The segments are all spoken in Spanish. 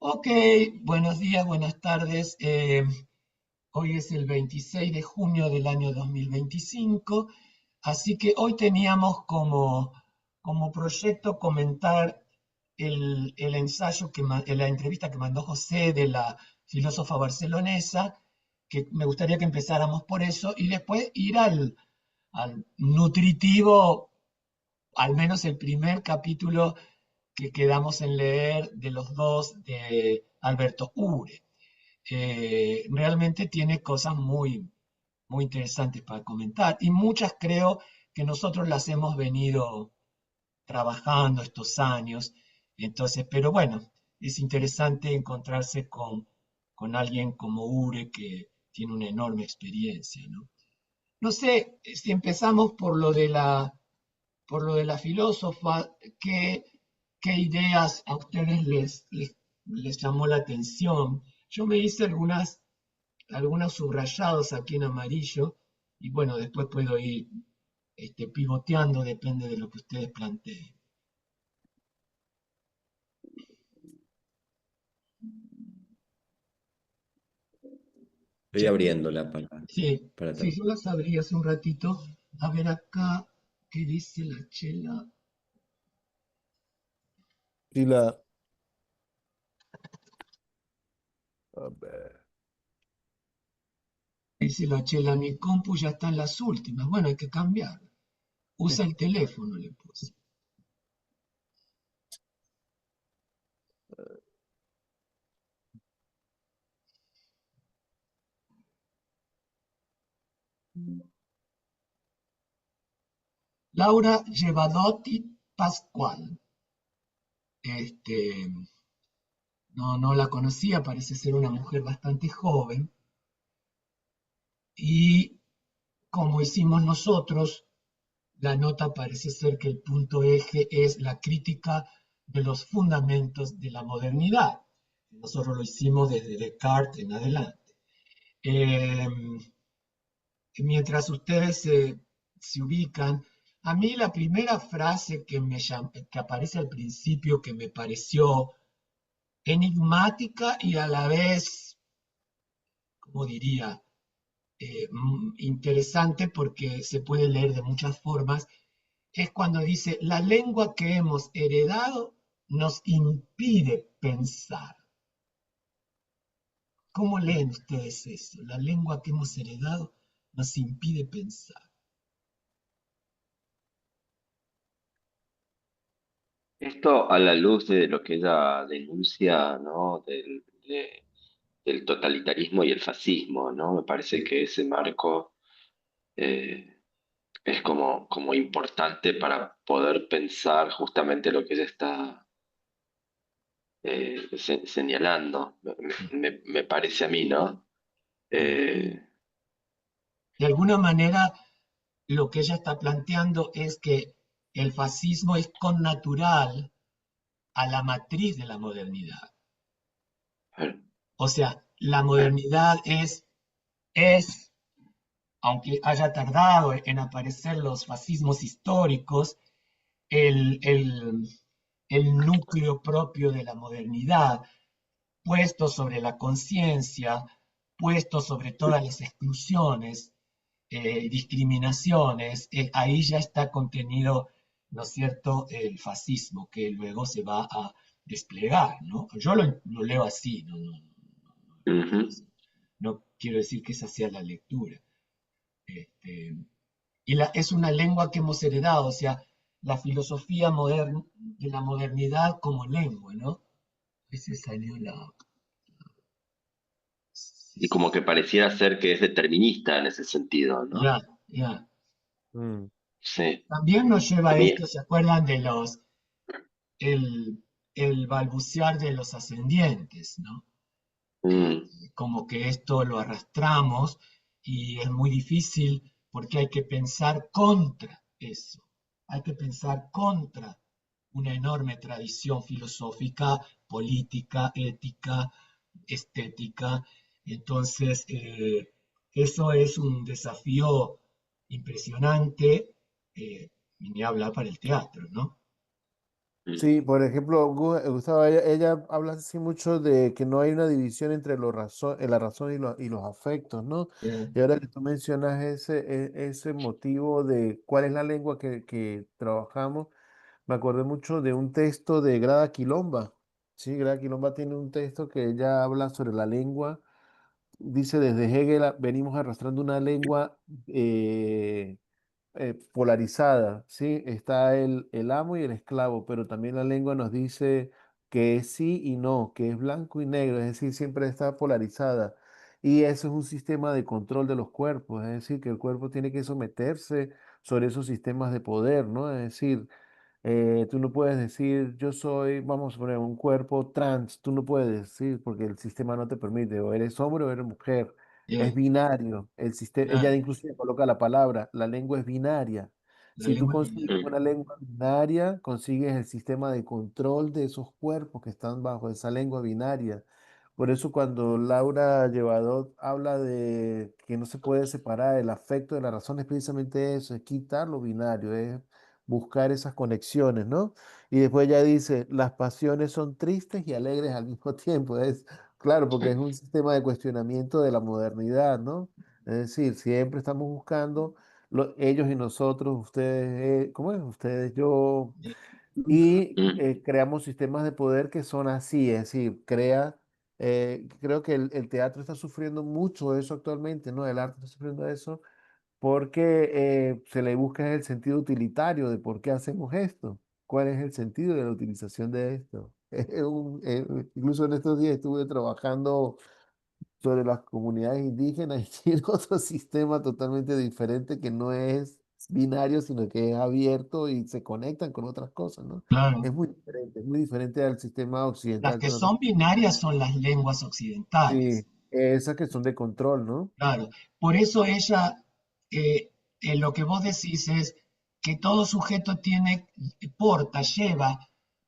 Ok, buenos días, buenas tardes. Hoy es el 26 de junio del año 2025, así que hoy teníamos como proyecto comentar el ensayo, la entrevista que mandó José de la filósofa barcelonesa, que me gustaría que empezáramos por eso y después ir al nutritivo, al menos el primer capítulo que quedamos en leer de los dos de Alberto Ure. Realmente tiene cosas muy interesantes para comentar y muchas creo que nosotros las hemos venido trabajando estos años. Entonces, pero bueno, es interesante encontrarse con alguien como Ure que tiene una enorme experiencia, ¿no? No sé si empezamos por lo de la filósofa, qué ideas a ustedes les llamó la atención. Yo me hice algunos subrayados aquí en amarillo y bueno, después puedo ir pivoteando, depende de lo que ustedes planteen. Estoy abriéndola para, Sí, para sí, también. yo las abrí hace un ratito. A ver acá, ¿qué dice la chela? Y la, a ver, Dice la chela, mi compu ya está en las últimas. Bueno, hay que cambiar. Usa el teléfono, le puse. Laura Gevadotti Pascual. Este, no la conocía, parece ser una mujer bastante joven. Y como hicimos nosotros, la nota parece ser que el punto eje es la crítica de los fundamentos de la modernidad. Nosotros lo hicimos desde Descartes en adelante. Eh, Mientras ustedes se ubican, a mí la primera frase que aparece al principio que me pareció enigmática y a la vez, como diría, interesante porque se puede leer de muchas formas, es cuando dice, la lengua que hemos heredado nos impide pensar. ¿Cómo leen ustedes eso? La lengua que hemos heredado nos impide pensar. Esto a la luz de lo que ella denuncia, ¿no? Del totalitarismo y el fascismo, ¿no? Me parece que ese marco eh, es como importante para poder pensar justamente lo que ella está señalando, me parece a mí, ¿no? Eh, De alguna manera, lo que ella está planteando es que el fascismo es connatural a la matriz de la modernidad. a ver, O sea, la modernidad es, aunque haya tardado en aparecer los fascismos históricos, el núcleo propio de la modernidad, puesto sobre la conciencia, puesto sobre todas las exclusiones, discriminaciones, ahí ya está contenido, ¿no es cierto?, el fascismo que luego se va a desplegar, ¿no? Yo lo leo así, ujú. no quiero decir que esa sea la lectura. Este, es una lengua que hemos heredado, o sea, la filosofía moderna de la modernidad como lengua, ¿no? Ese salió la... Y como que pareciera ser que es determinista en ese sentido, ¿no? Ya, ya. mm, Sí. También nos lleva A a mí, esto, ¿se acuerdan de el balbucear de los ascendientes, ¿no? mm, Como que esto lo arrastramos y es muy difícil porque hay que pensar contra eso, hay que pensar contra una enorme tradición filosófica, política, ética, estética. Entonces, eso es un desafío impresionante, y ni hablar para el teatro, ¿no? Sí, por ejemplo, Gustavo, ella habla así mucho de que no hay una división entre la razón y los afectos, ¿no? Eh, Y ahora que tú mencionas ese motivo de cuál es la lengua que trabajamos, me acordé mucho de un texto de Grada Quilomba. Sí, Grada Quilomba tiene un texto que ella habla sobre la lengua. Dice, desde Hegel venimos arrastrando una lengua polarizada, ¿sí? Está el amo y el esclavo, pero también la lengua nos dice que es sí y no, que es blanco y negro, es decir, siempre está polarizada. Y eso es un sistema de control de los cuerpos, es decir, que el cuerpo tiene que someterse sobre esos sistemas de poder, ¿no? Es decir, tú no puedes decir, yo soy, vamos a poner un cuerpo trans, tú no puedes decir porque el sistema no te permite, o eres hombre o eres mujer, es eh, binario, el sistema, ella claro, inclusive coloca la palabra, la lengua es binaria. la Si tú lengua es consigues binaria. una lengua binaria, consigues el sistema de control de esos cuerpos que están bajo esa lengua binaria. Por eso cuando Laura Llevadot habla de que no se puede separar el afecto de la razón, es precisamente eso, es quitar lo binario, es buscar esas conexiones, ¿no? Y después ya dice, las pasiones son tristes y alegres al mismo tiempo. Es claro, porque es un sistema de cuestionamiento de la modernidad, ¿no? Es decir, siempre estamos buscando ellos y nosotros, ustedes, ¿cómo es? Ustedes, yo, y creamos sistemas de poder que son así, es decir, creo que el teatro está sufriendo mucho eso actualmente, ¿no? El arte está sufriendo eso porque se le busca el sentido utilitario de por qué hacemos esto, cuál es el sentido de la utilización de esto. Incluso en estos días estuve trabajando sobre las comunidades indígenas y tiene otro sistema totalmente diferente que no es binario, sino que es abierto y se conectan con otras cosas, ¿no? Claro. Es muy diferente al sistema Las occidental que que nosotros. son binarias son las lenguas occidentales. Sí, esas que son de control, ¿no? Claro, por eso ella, lo que vos decís es que todo sujeto tiene, porta, lleva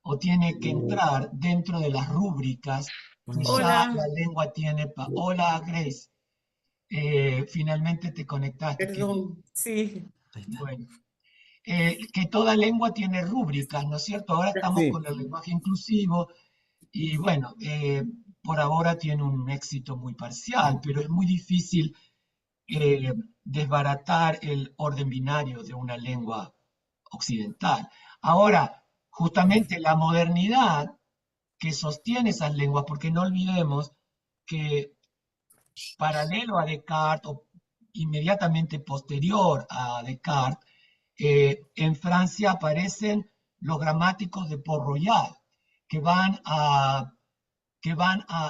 o tiene que entrar dentro de las rúbricas que ya Hola, la lengua tiene. Hola, Grace. Finalmente te conectaste. perdón, sí. Bueno, que toda lengua tiene rúbricas, ¿no es cierto? Ahora estamos Sí. con el lenguaje inclusivo y bueno, por ahora tiene un éxito muy parcial, pero es muy difícil desbaratar el orden binario de una lengua occidental. Ahora, justamente la modernidad que sostiene esas lenguas, porque no olvidemos que paralelo a Descartes o inmediatamente posterior a Descartes, en Francia aparecen los gramáticos de Port-Royal, que van a,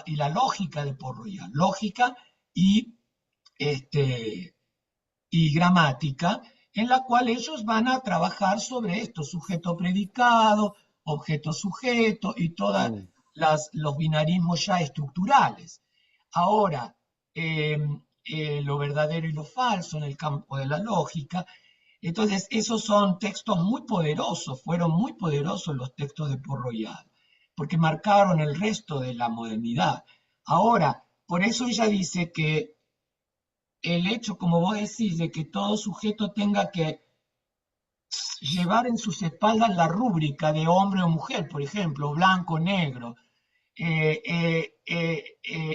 y la lógica de Port-Royal, lógica y este, y gramática, en la cual ellos van a trabajar sobre esto, sujeto predicado, objeto sujeto y todos Mm. los binarismos ya estructurales. Ahora, lo verdadero y lo falso en el campo de la lógica. Entonces, esos son textos muy poderosos, fueron muy poderosos los textos de Port-Royal, porque marcaron el resto de la modernidad. Ahora, por eso ella dice que el hecho, como vos decís, de que todo sujeto tenga que llevar en sus espaldas la rúbrica de hombre o mujer, por ejemplo, blanco, negro,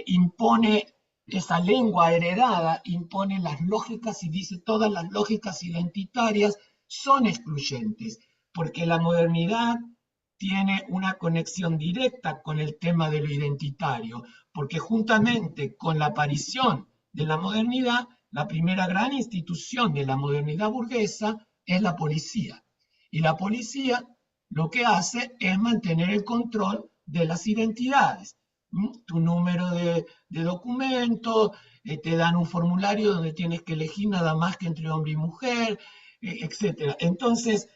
impone esa lengua heredada, impone las lógicas y dice todas las lógicas identitarias son excluyentes, porque la modernidad tiene una conexión directa con el tema de lo identitario, porque juntamente con la aparición de la modernidad, la primera gran institución de la modernidad burguesa es la policía. Y la policía lo que hace es mantener el control de las identidades. Tu número de documento, te dan un formulario donde tienes que elegir nada más que entre hombre y mujer, etc. Entonces,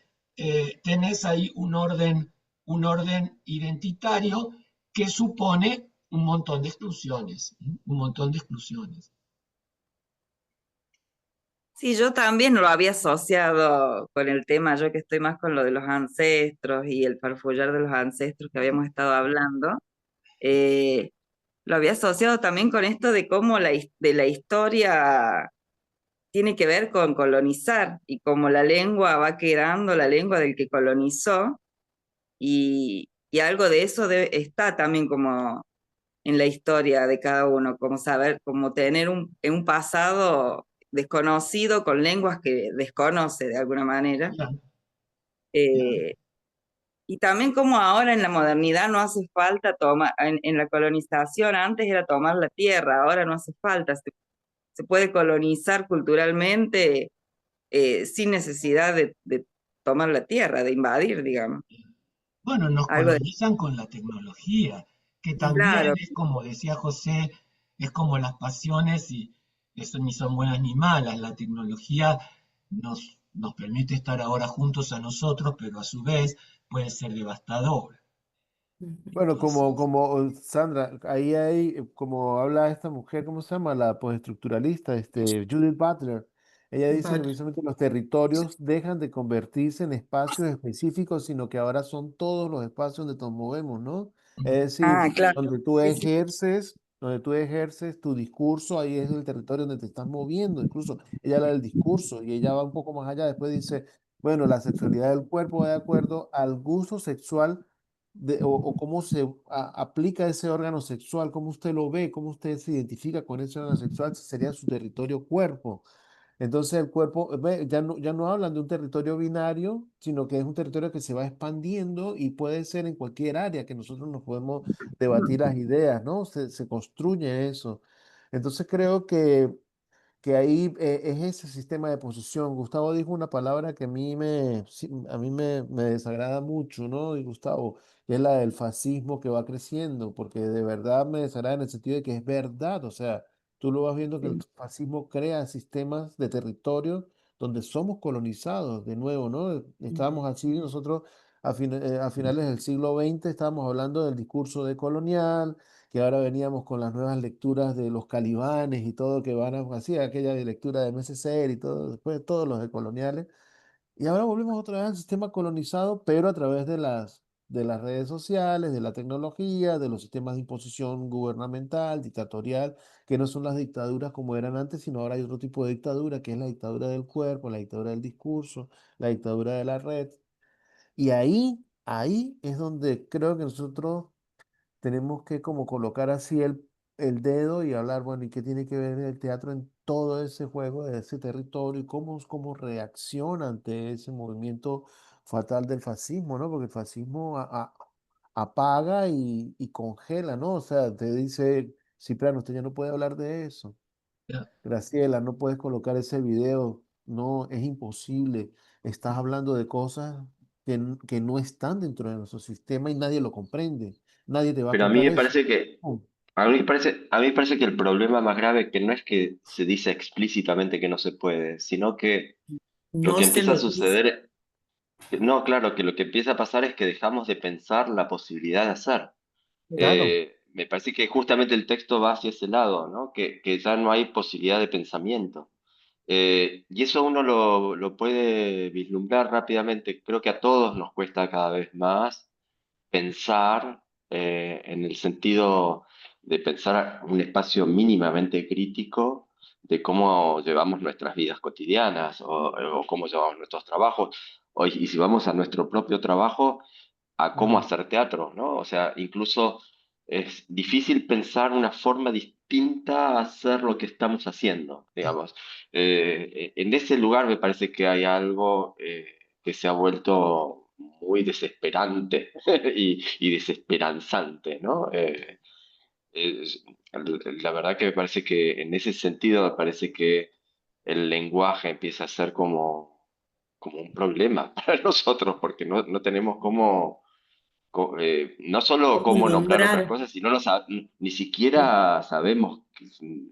tenés ahí un orden identitario que supone un montón de exclusiones, un montón de exclusiones. Sí, yo también lo había asociado con el tema, yo que estoy más con lo de los ancestros y el farfullar de los ancestros que habíamos estado hablando, eh, lo había asociado también con esto de cómo de la historia tiene que ver con colonizar y cómo la lengua va quedando, la lengua del que colonizó, y algo de eso está también como en la historia de cada uno, como saber, como tener un pasado desconocido con lenguas que desconoce de alguna manera. Claro, claro. Eh, y también como ahora en la modernidad no hace falta tomar, en la colonización antes era tomar la tierra, ahora no hace falta, se puede colonizar culturalmente sin necesidad de tomar la tierra, de invadir, digamos. Bueno, nos Algo de, colonizan con la tecnología, que también claro, es como decía José, es como las pasiones y eso ni son buenas ni malas. La tecnología nos permite estar ahora juntos a nosotros, pero a su vez puede ser devastadora. Bueno, Entonces, Sandra, ahí hay, como habla esta mujer, ¿cómo se llama? La postestructuralista, Judith Butler. Ella dice que Vale. precisamente los territorios dejan de convertirse en espacios específicos, sino que ahora son todos los espacios donde nos movemos, ¿no? Es decir, claro, sí, sí. donde tú ejerces tu discurso, ahí es el territorio donde te estás moviendo. Incluso ella habla del discurso y ella va un poco más allá. Después dice, bueno, la sexualidad del cuerpo va de acuerdo al gusto sexual o cómo se aplica ese órgano sexual, cómo usted lo ve, cómo usted se identifica con ese órgano sexual, si sería su territorio cuerpo. Entonces el cuerpo, ya no hablan de un territorio binario, sino que es un territorio que se va expandiendo y puede ser en cualquier área que nosotros nos podemos debatir las ideas, ¿no? Se construye eso. Entonces creo que ahí es ese sistema de posesión. Gustavo dijo una palabra que a mí sí, me desagrada mucho, ¿no? Y Gustavo, que es la del fascismo que va creciendo, porque de verdad me desagrada en el sentido de que es verdad, o sea, tú lo vas viendo que el fascismo crea sistemas de territorio donde somos colonizados de nuevo, ¿no? Estábamos así nosotros a finales del siglo XX, estábamos hablando del discurso decolonial, que ahora veníamos con las nuevas lecturas de los calibanes y todo, que van a, así, aquella de lectura de Mesecer y todo, después de todos los decoloniales. Y ahora volvemos otra vez al sistema colonizado, pero a través de las redes sociales, de la tecnología, de los sistemas de imposición gubernamental, dictatorial, que no son las dictaduras como eran antes, sino ahora hay otro tipo de dictadura, que es la dictadura del cuerpo, la dictadura del discurso, la dictadura de la red. Y ahí es donde creo que nosotros tenemos que como colocar así el dedo y hablar, bueno, ¿y qué tiene que ver el teatro en todo ese juego de ese territorio y cómo reacciona ante ese movimiento fatal del fascismo, ¿no? Porque el fascismo apaga y congela, ¿no? O sea, te dice, Cipriano, usted ya no puede hablar de eso. ya, Graciela, no puedes colocar ese video, no, es imposible. Estás hablando de cosas que no están dentro de nuestro sistema y nadie lo comprende. Nadie te va a Pero a mí comprar me eso. parece que, a mí me parece que el problema más grave que no es que se dice explícitamente que no se puede, sino que lo No que se empieza a lo dice. suceder, no, claro, que lo que empieza a pasar es que dejamos de pensar la posibilidad de hacer. Claro. Me parece que justamente el texto va hacia ese lado, ¿no? Que ya no hay posibilidad de pensamiento. Y eso uno lo puede vislumbrar rápidamente. Creo que a todos nos cuesta cada vez más pensar en el sentido de pensar un espacio mínimamente crítico de cómo llevamos nuestras vidas cotidianas o cómo llevamos nuestros trabajos, y si vamos a nuestro propio trabajo, a cómo Mm, hacer teatro, ¿no? O sea, incluso es difícil pensar una forma distinta a hacer lo que estamos haciendo, digamos. En ese lugar me parece que hay algo que se ha vuelto muy desesperante y desesperanzante, ¿no? Es- la verdad que me parece que en ese sentido me parece que el lenguaje empieza a ser como un problema para nosotros, porque no tenemos no solo ¿Cómo cómo nombrar otras nombrar? cosas, sino ni siquiera sabemos,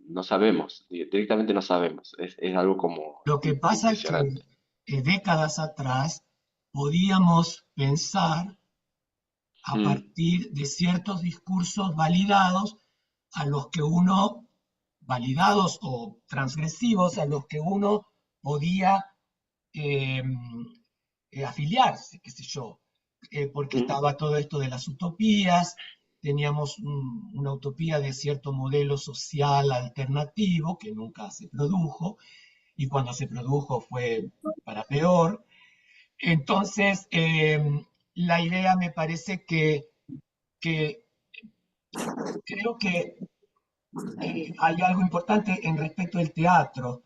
no sabemos, directamente no sabemos. Es algo como lo que pasa es que impresionante. décadas atrás podíamos pensar a Mm, partir de ciertos discursos validados a los que uno, validados o transgresivos, a los que uno podía eh, afiliarse, qué sé yo, porque mm, estaba todo esto de las utopías, teníamos una utopía de cierto modelo social alternativo que nunca se produjo, y cuando se produjo fue para peor. Entonces, la idea me parece que creo que hay algo importante en respecto del teatro,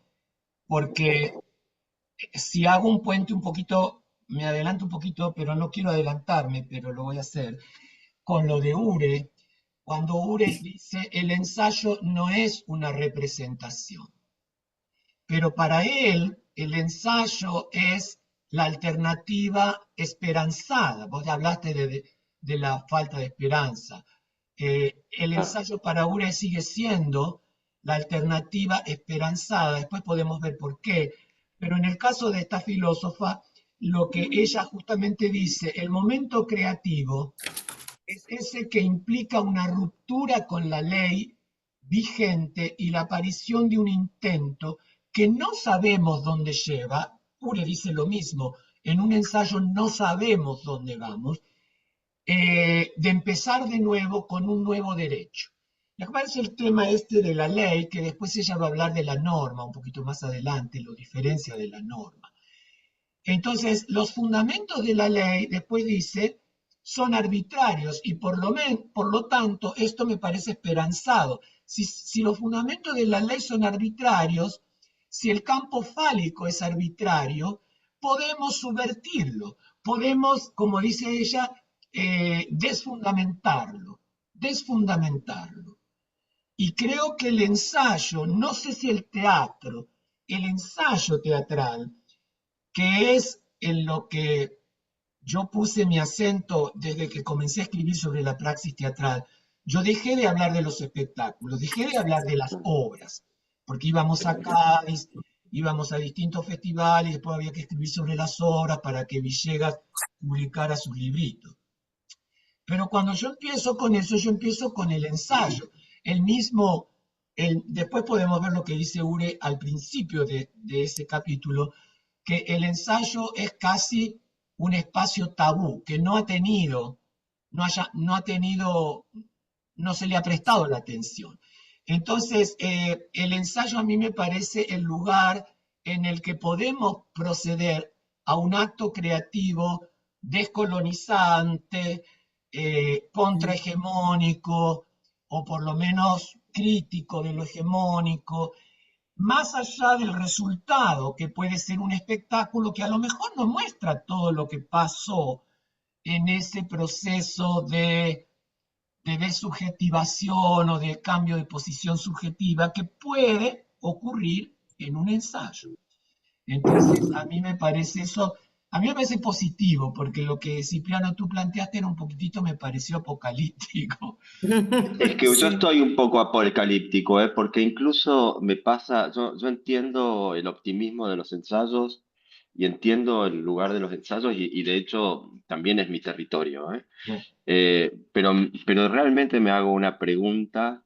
porque si hago un puente un poquito, me adelanto un poquito, pero no quiero adelantarme, pero lo voy a hacer, con lo de Ure, cuando Ure dice el ensayo no es una representación, pero para él el ensayo es la alternativa esperanzada. Vos hablaste de la falta de esperanza. El Claro, ensayo para Ure sigue siendo la alternativa esperanzada. Después podemos ver por qué. Pero en el caso de esta filósofa, lo que ella justamente dice, el momento creativo es ese que implica una ruptura con la ley vigente y la aparición de un intento que no sabemos dónde lleva. Ure dice lo mismo, en un ensayo no sabemos dónde vamos, de empezar de nuevo con un nuevo derecho. Y aparece el tema este de la ley, que después ella va a hablar de la norma, un poquito más adelante, lo diferencia de la norma. Entonces, los fundamentos de la ley, después dice, son arbitrarios y por lo tanto, esto me parece esperanzado. Si los fundamentos de la ley son arbitrarios, si el campo fálico es arbitrario, podemos subvertirlo, podemos, como dice ella, desfundamentarlo, desfundamentarlo. Y creo que el ensayo, no sé si el teatro, el ensayo teatral, que es en lo que yo puse mi acento desde que comencé a escribir sobre la praxis teatral. Yo dejé de hablar de los espectáculos, dejé de hablar de las obras, porque íbamos a Cádiz, íbamos a distintos festivales, después había que escribir sobre las obras para que Villegas publicara sus libritos. Pero cuando yo empiezo con eso, yo empiezo con el ensayo. El mismo, después podemos ver lo que dice Ure al principio de ese capítulo, que el ensayo es casi un espacio tabú, que no ha tenido, no se le ha prestado la atención. Entonces, el ensayo a mí me parece el lugar en el que podemos proceder a un acto creativo descolonizante, contrahegemónico, o por lo menos crítico de lo hegemónico, más allá del resultado, que puede ser un espectáculo que a lo mejor no muestra todo lo que pasó en ese proceso de desubjetivación o de cambio de posición subjetiva que puede ocurrir en un ensayo. Entonces, a mí me parece eso, a mí me parece positivo, porque lo que Cipriano tú planteaste era un poquitito, me pareció apocalíptico. es que yo Sí. estoy un poco apocalíptico, ¿eh? Porque incluso me pasa, yo entiendo el optimismo de los ensayos y entiendo el lugar de los ensayos y de hecho también es mi territorio, ¿eh? Pero realmente me hago una pregunta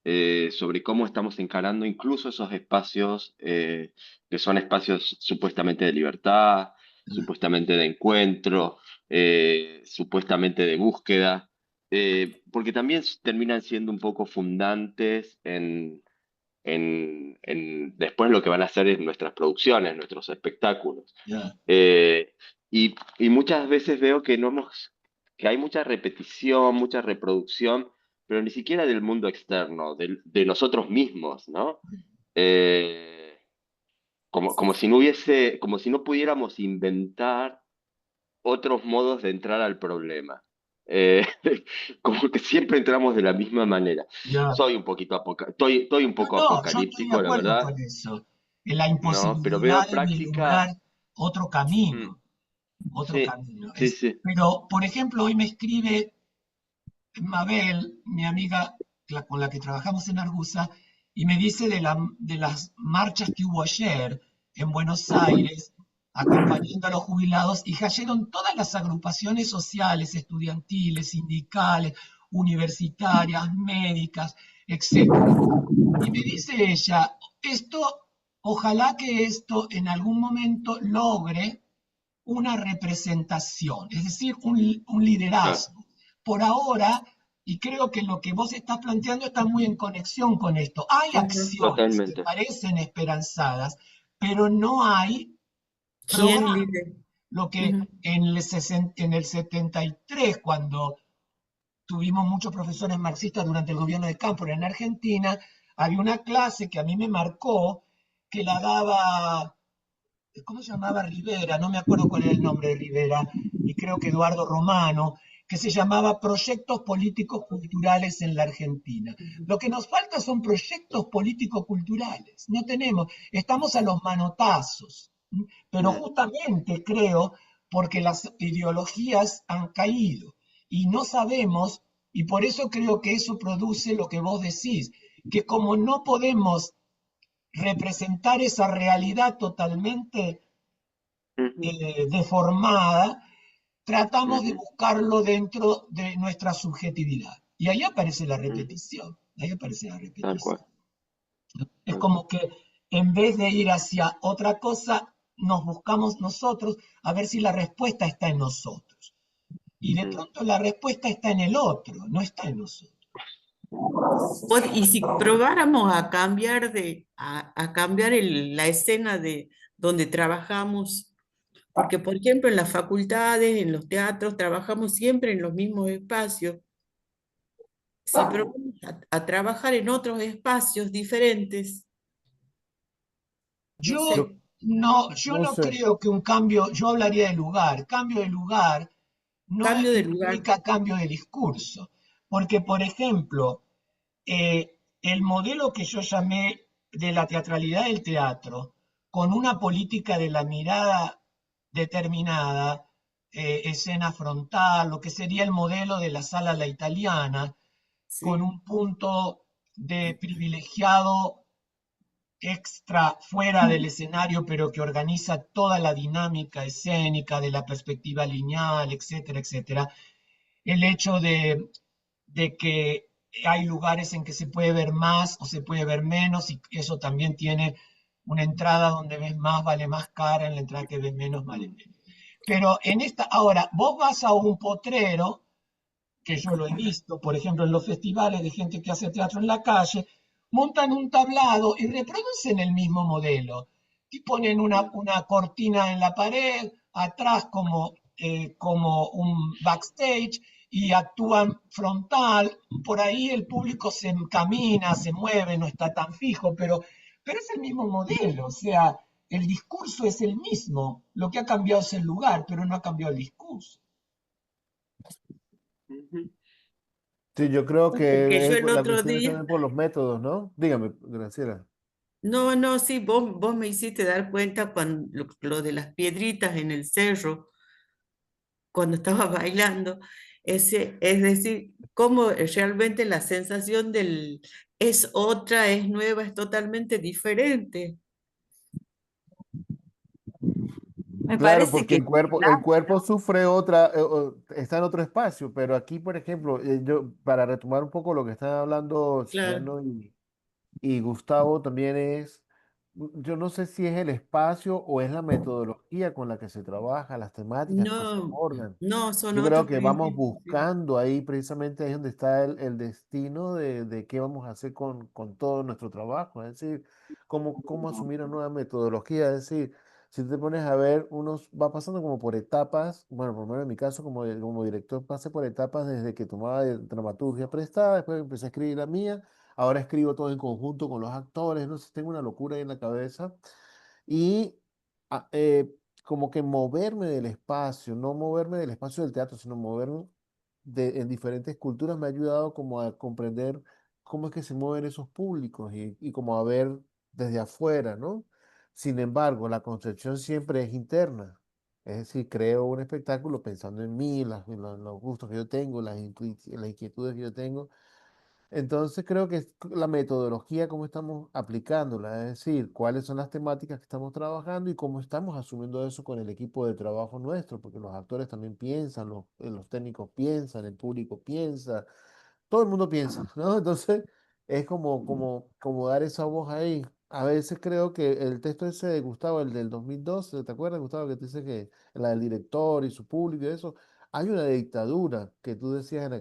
sobre cómo estamos encarando incluso esos espacios que son espacios supuestamente de libertad, supuestamente de encuentro, supuestamente de búsqueda, porque también terminan siendo un poco fundantes en después lo que van a hacer en nuestras producciones, nuestros espectáculos. Ya, Y muchas veces veo que no hemos, que hay mucha repetición, mucha reproducción, pero ni siquiera del mundo externo, de nosotros mismos, ¿no? Eh, como si no hubiese, como si no pudiéramos inventar otros modos de entrar al problema. Eh, como que siempre entramos de la misma manera. ya. Soy un poquito estoy un No, poco no, yo estoy de apocalíptico, la acuerdo verdad, con eso. En la ¿no? Pero veo imposibilidad en de vislumbrar práctica, otro mm, camino, otro sí, camino. sí, sí. Pero, por ejemplo, hoy me escribe Mabel, mi amiga con la que trabajamos en Argusa, y me dice de las marchas que hubo ayer en Buenos Aires, acompañando a los jubilados, y cayeron todas las agrupaciones sociales, estudiantiles, sindicales, universitarias, médicas, etc. Y me dice ella, ojalá que esto en algún momento logre una representación, es decir, un Claro, liderazgo. Por ahora, y creo que lo que vos estás planteando está muy en conexión con esto, hay Ujú. acciones que totalmente. parecen esperanzadas, pero no hay ¿Quién programa. líder? Lo que Ujú. en el 73, cuando tuvimos muchos profesores marxistas durante el gobierno de Cámpora en Argentina, había una clase que a mí me marcó, que la daba, ¿cómo se llamaba Rivera? No me acuerdo cuál era el nombre de Rivera, y creo que Eduardo Romano, que se llamaba Proyectos Políticos Culturales en la Argentina. Lo que nos falta son proyectos políticos culturales. No tenemos, estamos a los manotazos, pero justamente creo porque las ideologías han caído y no sabemos, y por eso creo que eso produce lo que vos decís, que como no podemos representar esa realidad totalmente Ujú, deformada, tratamos de ujú, buscarlo dentro de nuestra subjetividad. Y ahí aparece la ujú. repetición, ahí aparece la Tal repetición. cual, Es tal cual. como que en vez de ir hacia otra cosa, nos buscamos nosotros a ver si la respuesta está en nosotros. Y de Mm. pronto la respuesta está en el otro, no está en nosotros. Y si probáramos a cambiar a cambiar la escena de donde trabajamos, porque por ejemplo en las facultades, en los teatros, trabajamos siempre en los mismos espacios. Si probamos a trabajar en otros espacios diferentes, no sé, Yo yo No no sé. creo que un cambio, yo hablaría de lugar. Cambio de lugar no cambio de lugar. implica cambio de discurso. Porque, por ejemplo, el modelo que yo llamé de la teatralidad del teatro, con una política de la mirada determinada, escena frontal, lo que sería el modelo de la sala a la italiana, con Sí. un punto de privilegiado extra fuera del escenario, pero que organiza toda la dinámica escénica de la perspectiva lineal, etcétera, etcétera. El hecho de que hay lugares en que se puede ver más o se puede ver menos, y eso también tiene una entrada donde ves más, vale más cara, en la entrada que ves menos, vale menos. Pero en esta, ahora, vos vas a un potrero, que yo lo he visto, por ejemplo, en los festivales de gente que hace teatro en la calle, montan un tablado y reproducen el mismo modelo. Y ponen una cortina en la pared, atrás como un backstage, y actúan frontal. Por ahí el público se camina, se mueve, no está tan fijo, pero es el mismo modelo. O sea, el discurso es el mismo. Lo que ha cambiado es el lugar, pero no ha cambiado el discurso. Ujú. Sí, yo creo Porque que yo el la otro cuestión es día, también por los métodos, ¿no? Dígame, Graciela. no, no, sí, vos me hiciste dar cuenta cuando lo de las piedritas en el cerro, cuando estaba bailando, es decir, cómo realmente la sensación del es otra, es nueva, es totalmente diferente. Me Claro, parece porque que el cuerpo sufre está en otro espacio, pero aquí, por ejemplo, yo, para retomar un poco lo que están hablando Claro. Cipriano y Gustavo, también yo no sé si es el espacio o es la metodología con la que se trabaja, las temáticas que se No, abordan. no, son Yo creo otros que vamos principios. Sí. buscando ahí, precisamente ahí es donde está el destino de qué vamos a hacer con todo nuestro trabajo, es decir, cómo asumir una nueva metodología, es decir, si te pones a ver, uno va pasando como por etapas, bueno, por lo menos en mi caso como director pasé por etapas desde que tomaba dramaturgia prestada, después empecé a escribir la mía, ahora escribo todo en conjunto con los actores, no sé, tengo una locura ahí en la cabeza y ah, como que moverme del espacio, no moverme del espacio del teatro, sino moverme en diferentes culturas me ha ayudado como a comprender cómo es que se mueven esos públicos y como a ver desde afuera, ¿no? Sin embargo, la concepción siempre es interna. Es decir, creo un espectáculo pensando en mí, los gustos que yo tengo, las inquietudes que yo tengo entonces creo que es la metodología, cómo estamos aplicándola, es decir, cuáles son las temáticas que estamos trabajando y cómo estamos asumiendo eso con el equipo de trabajo nuestro, porque los actores también piensan, los técnicos piensan, el público piensa, todo el mundo piensa, ¿no? Entonces es como dar esa voz ahí. A veces creo que el texto ese de Gustavo, el del 2012, ¿te acuerdas, Gustavo, que te dice que la del director y su público y eso? Hay una dictadura que tú decías en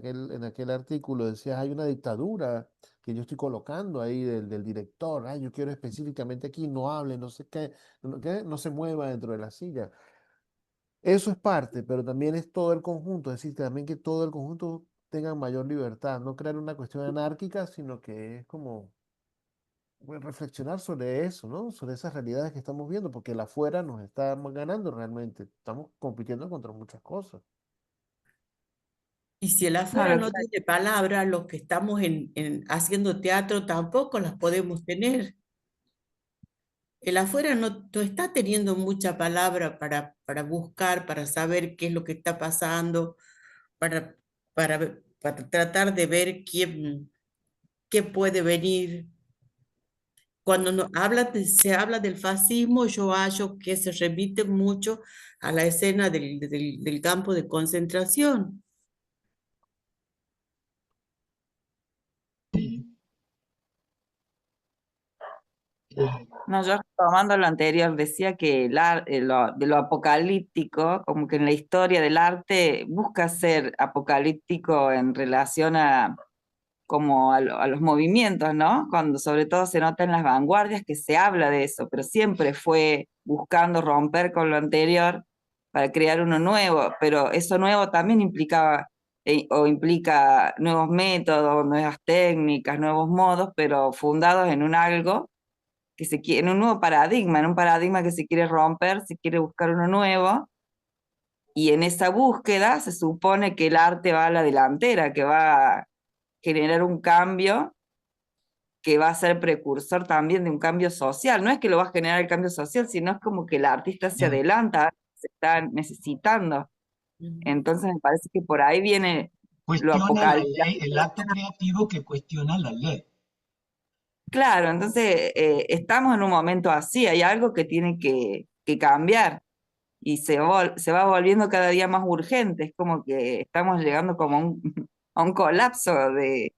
aquel artículo, decías, hay una dictadura que yo estoy colocando ahí del director, yo quiero específicamente aquí, no hable, no sé qué, no se mueva dentro de la silla. Eso es parte, pero también es todo el conjunto, es decir, también que todo el conjunto tenga mayor libertad, no crear una cuestión anárquica, sino que es como reflexionar sobre eso, ¿no? Sobre esas realidades que estamos viendo, porque el afuera nos está ganando realmente, estamos compitiendo contra muchas cosas. Y si el afuera Claro, no tiene palabra, los que estamos haciendo teatro tampoco las podemos tener. El afuera no está teniendo mucha palabra para buscar, para saber qué es lo que está pasando, para, para tratar de ver qué puede venir. Cuando se habla del fascismo, yo hallo que se remite mucho a la escena del campo de concentración. Sí. Eh, no, yo tomando lo anterior decía que de lo apocalíptico, como que en la historia del arte busca ser apocalíptico en relación a como a los movimientos, ¿no? Cuando sobre todo se nota en las vanguardias que se habla de eso, pero siempre fue buscando romper con lo anterior para crear uno nuevo, pero eso nuevo también implicaba o implica nuevos métodos, nuevas técnicas, nuevos modos, pero fundados en un algo que se quiere, en un nuevo paradigma, en un paradigma que se quiere romper, se quiere buscar uno nuevo, y en esa búsqueda se supone que el arte va a la delantera, que va a generar un cambio que va a ser precursor también de un cambio social. No es que lo va a generar el cambio social, sino es como que el artista se ya, adelanta, se está necesitando. Entonces me parece que por ahí viene lo cuestiona la apocalíptico. ley, el acto creativo que cuestiona la ley. Claro, entonces estamos en un momento así, hay algo que tiene que cambiar y se va volviendo cada día más urgente, es como que estamos llegando como a a un colapso de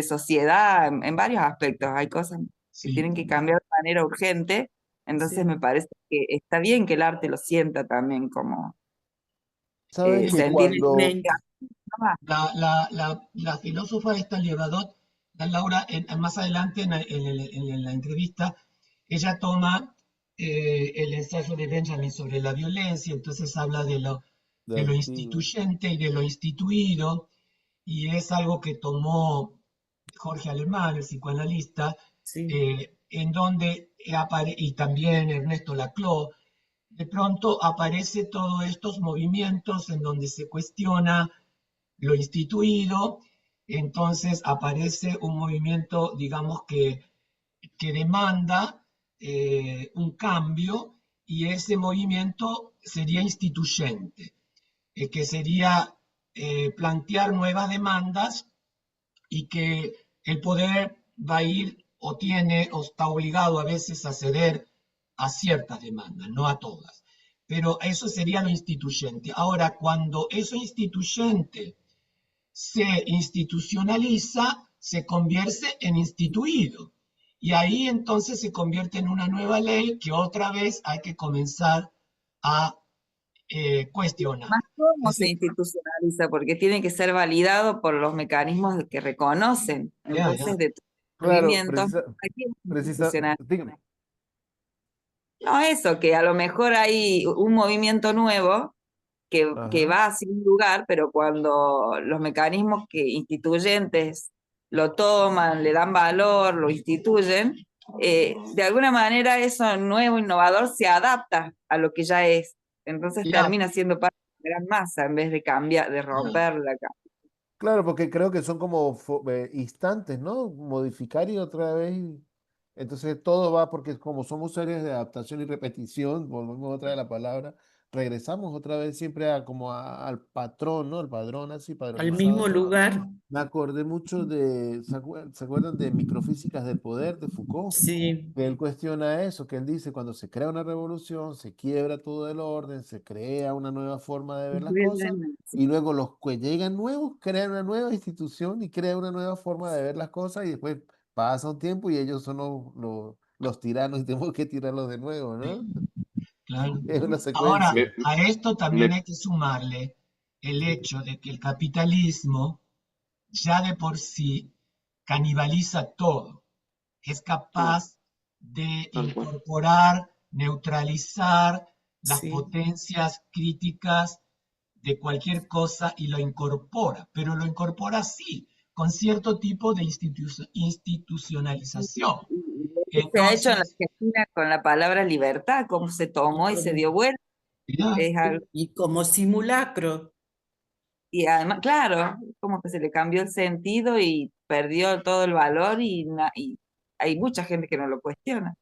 sociedad en varios aspectos, hay cosas que Sí, tienen que cambiar de manera urgente, entonces Sí, me parece que está bien que el arte lo sienta también como Saben que sentir cuando, totalmente. la filósofa esta Liebadot, la Laura, más adelante en la entrevista, ella toma el ensayo de Benjamin sobre la violencia, entonces habla de de lo antiguo, instituyente y de lo instituido, y es algo que tomó Jorge Alemán, el psicoanalista, Sí. en donde y también Ernesto Laclau, de pronto aparece todos estos movimientos en donde se cuestiona lo instituido, entonces aparece un movimiento, digamos, que demanda un cambio y ese movimiento sería instituyente, que sería plantear nuevas demandas y que el poder va a ir o tiene o está obligado a veces a ceder a ciertas demandas, no a todas. Pero eso sería lo instituyente. Ahora, cuando eso instituyente se institucionaliza, se convierte en instituido. Y ahí entonces se convierte en una nueva ley que otra vez hay que comenzar a cuestionar. más cómo se Entonces, institucionaliza, porque tiene que ser validado por los mecanismos que reconocen. ya, ya, Entonces, de todos los claro, movimientos, hay que institucionalizar. dígame. No, eso, que a lo mejor hay un movimiento nuevo que Ajá. va hacia un lugar, pero cuando los mecanismos que instituyentes lo toman, le dan valor, lo instituyen, de alguna manera eso nuevo, innovador, se adapta a lo que ya es. Entonces ya, termina siendo parte de la gran masa en vez de cambiar, de ya, romperla. Claro, porque creo que son como instantes, ¿no? Modificar y otra vez. Entonces todo va porque como somos seres de adaptación y repetición, volvemos otra vez a la palabra, regresamos otra vez siempre a como al patrón, ¿no? El padrón así, Al padronizado. mismo lugar. Me acordé mucho de, ¿se acuerdan de Microfísicas del Poder de Foucault? Sí. Que él cuestiona eso, que él dice, cuando se crea una revolución, se quiebra todo el orden, se crea una nueva forma de ver las cosas, y luego los que llegan nuevos crean una nueva institución y crean una nueva forma de ver las cosas, y después pasa un tiempo y ellos son los tiranos y tenemos que tirarlos de nuevo, ¿no? sí, claro. Es una Ahora, secuencia. Me, a esto también me- hay que sumarle el hecho de que el capitalismo ya de por sí canibaliza todo, es claro, capaz de tal cual. incorporar, neutralizar las Sí. potencias críticas de cualquier cosa y lo incorpora, pero lo incorpora sí, con cierto tipo de institucionalización. Se ha hecho en la Entonces, Argentina con la palabra libertad, cómo se Y tomó y se como, dio vuelta, mirá, es algo, y como simulacro. y además, claro, como que se le cambió el sentido y perdió todo el valor y hay mucha gente que no lo cuestiona.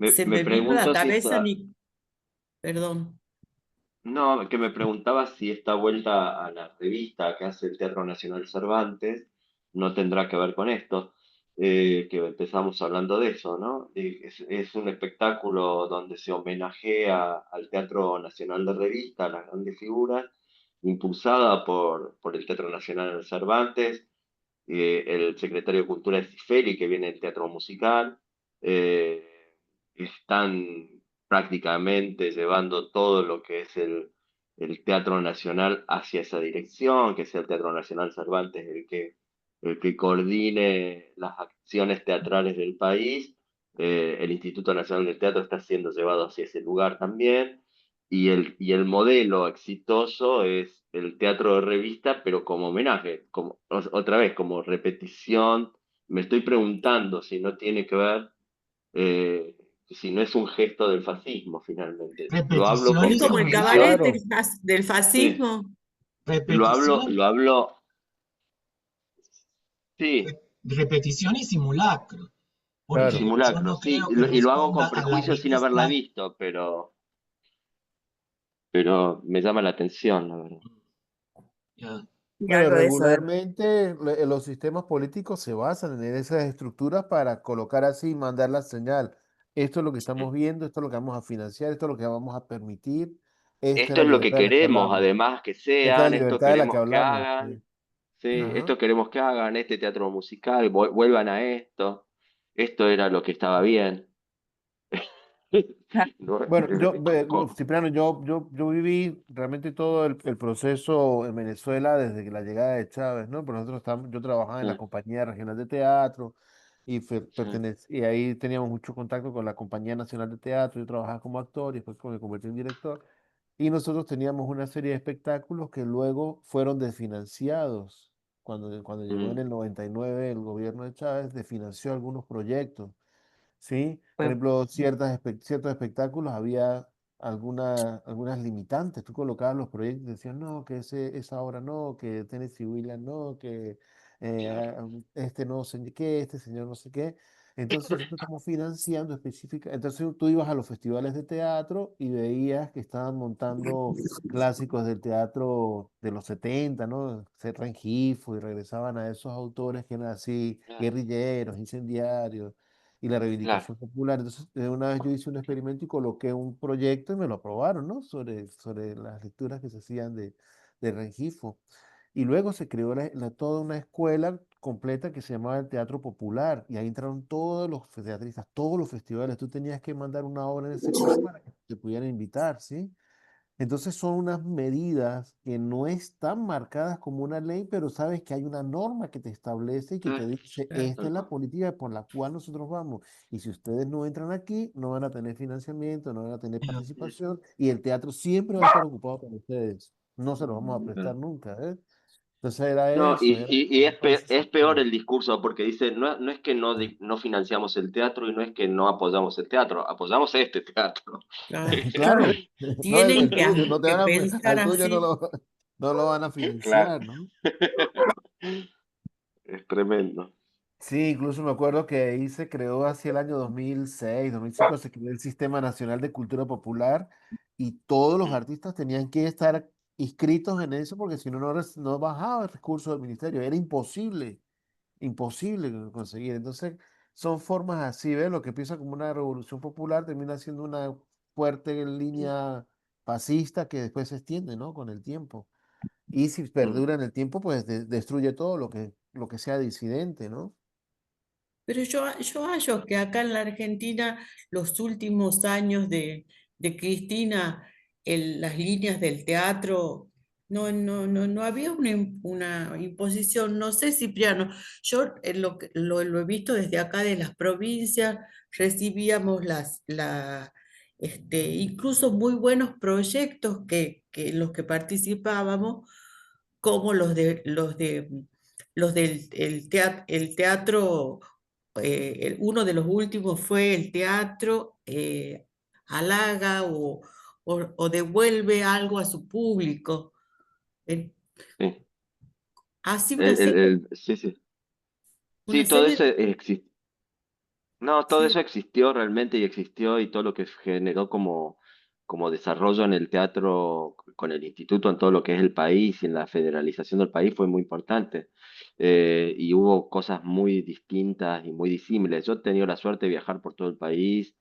Se Me me vino a la pregunto si cabeza esta, mi, perdón. no, que me preguntaba si esta vuelta a la revista que hace el Teatro Nacional Cervantes no tendrá que ver con esto, que empezamos hablando de eso, ¿no? Es un espectáculo donde se homenajea al Teatro Nacional de Revista, a las grandes figuras, impulsada por el Teatro Nacional Cervantes. El secretario de Cultura es Cifeli, que viene del teatro musical. eh, Están prácticamente llevando todo lo que es el Teatro Nacional hacia esa dirección, que sea el Teatro Nacional Cervantes el que coordine las acciones teatrales del país. El Instituto Nacional del Teatro está siendo llevado hacia ese lugar también. Y el modelo exitoso es el teatro de revista, pero como homenaje, como, otra vez, como repetición. Me estoy preguntando si no tiene que ver, si no es un gesto del fascismo finalmente. Lo hablo repetición Es y como porque el simulacro, cabaret Claro, del sí, fascismo. repetición, lo hablo, sí, repetición y simulacro, y claro. porque yo simulacro, no sí, creo que y lo hago con responda a la prejuicio sin haberla revista. visto, pero me llama la atención, la verdad. Ya, Y Bueno, algo de eso de regularmente los sistemas políticos se basan en esas estructuras para colocar así y mandar la señal. Esto es lo que estamos viendo, esto es lo que vamos a financiar, esto es lo que vamos a permitir. Esta es Esto la es lo que libertad de la que queremos, hablamos. además que Esta es la sean, esto libertad de la que queremos que hablamos. hagan. Sí. Sí, Ajá. esto queremos que hagan, este teatro musical, vuelvan a esto. Esto era lo que estaba bien. No, Bueno, co- Cipriano, yo viví realmente todo el proceso en Venezuela desde que la llegada de Chávez, ¿no? Pero yo trabajaba en la sí, Compañía Regional de Teatro y, sí, y ahí teníamos mucho contacto con la Compañía Nacional de Teatro. Yo trabajaba como actor y después me convertí en director. Y nosotros teníamos una serie de espectáculos que luego fueron desfinanciados. Cuando llegó en mm, el 99 el gobierno de Chávez, desfinanció algunos proyectos. ¿Sí? Por pues, ejemplo, ciertos espectáculos había algunas limitantes. Tú colocabas los proyectos y decías, no, que esa obra no, que Tennessee Williams no, que claro, este no sé qué, este señor no sé qué. Entonces nosotros estamos financiando específica. Entonces tú ibas a los festivales de teatro y veías que estaban montando clásicos del teatro de los 70, ¿no? Rengifo y regresaban a esos autores que eran así, claro, guerrilleros, incendiarios y la claro, reivindicación popular. Entonces, una vez yo hice un experimento y coloqué un proyecto y me lo aprobaron, ¿no? Sobre las lecturas que se hacían de Rengifo. Y luego se creó toda una escuela completa que se llamaba el Teatro Popular y ahí entraron todos los teatristas, todos los festivales. Tú tenías que mandar una obra en ese club para que te pudieran invitar, ¿sí? Entonces son unas medidas que no están marcadas como una ley, pero sabes que hay una norma que te establece y que te claro, dice, Claro. esta tal es la cual. política por la cual nosotros vamos. Y si ustedes no entran aquí, no van a tener financiamiento, no van a tener pero participación y el teatro siempre va a estar ocupado con ustedes. No se lo vamos a prestar Claro. nunca, ¿eh? Entonces era No, eso, era y todo ese es peor sistema. el discurso porque dice, no, no es que no, no financiamos el teatro y no es que no apoyamos el teatro, apoyamos este teatro. Claro. Claro, no Tienen el tuyo, no te que van a, pensar al tuyo así. no lo van a Claro. financiar, ¿no? Es tremendo. Sí, incluso me acuerdo que ahí se creó hacia el año 2006, 2005, se creó el Sistema Nacional de Cultura Popular y todos los artistas tenían que estar inscritos en eso porque si no, no bajaba el recurso del ministerio. Era imposible, imposible conseguir. Entonces, son formas así, ¿ves? Lo que empieza como una revolución popular termina siendo una fuerte línea fascista que después se extiende, ¿no? Con el tiempo. Y si Mm, perdura en el tiempo, pues destruye todo lo que sea disidente, ¿no? Pero yo hallo que acá en la Argentina, los últimos años de Cristina, las líneas del teatro, no había una imposición. No sé, Cipriano, yo lo he visto desde acá de las provincias, recibíamos incluso muy buenos proyectos que en los que participábamos, como los del el teatro, uno de los últimos fue el teatro halaga o devuelve algo a su público. Eh, Sí, Así una serie, sí, sí. una Sí, todo serie, eso existió. No, todo eso sí, existió realmente y existió y todo lo que generó como desarrollo en el teatro con el instituto, en todo lo que es el país y en la federalización del país fue muy importante. Y hubo cosas muy distintas y muy disímiles. Yo he tenido la suerte de viajar por todo el país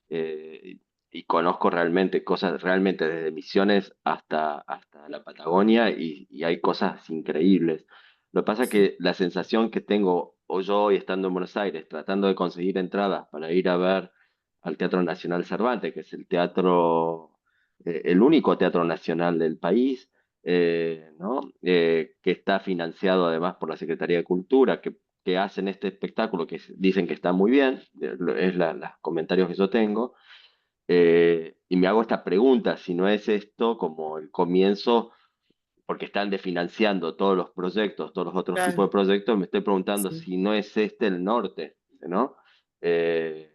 eh, y conozco realmente cosas, realmente desde Misiones hasta la Patagonia y hay cosas increíbles. Lo que pasa es sí, que la sensación que tengo o yo hoy estando en Buenos Aires, tratando de conseguir entradas para ir a ver al Teatro Nacional Cervantes, que es el teatro, el único teatro nacional del país, ¿no? Que está financiado además por la Secretaría de Cultura, que hacen este espectáculo que dicen que está muy bien, es los comentarios que yo tengo, y me hago esta pregunta, si no es esto como el comienzo, porque están desfinanciando todos los proyectos, todos los otros tipos de claro, proyectos, me estoy preguntando sí, si no es este el norte, ¿no? Eh,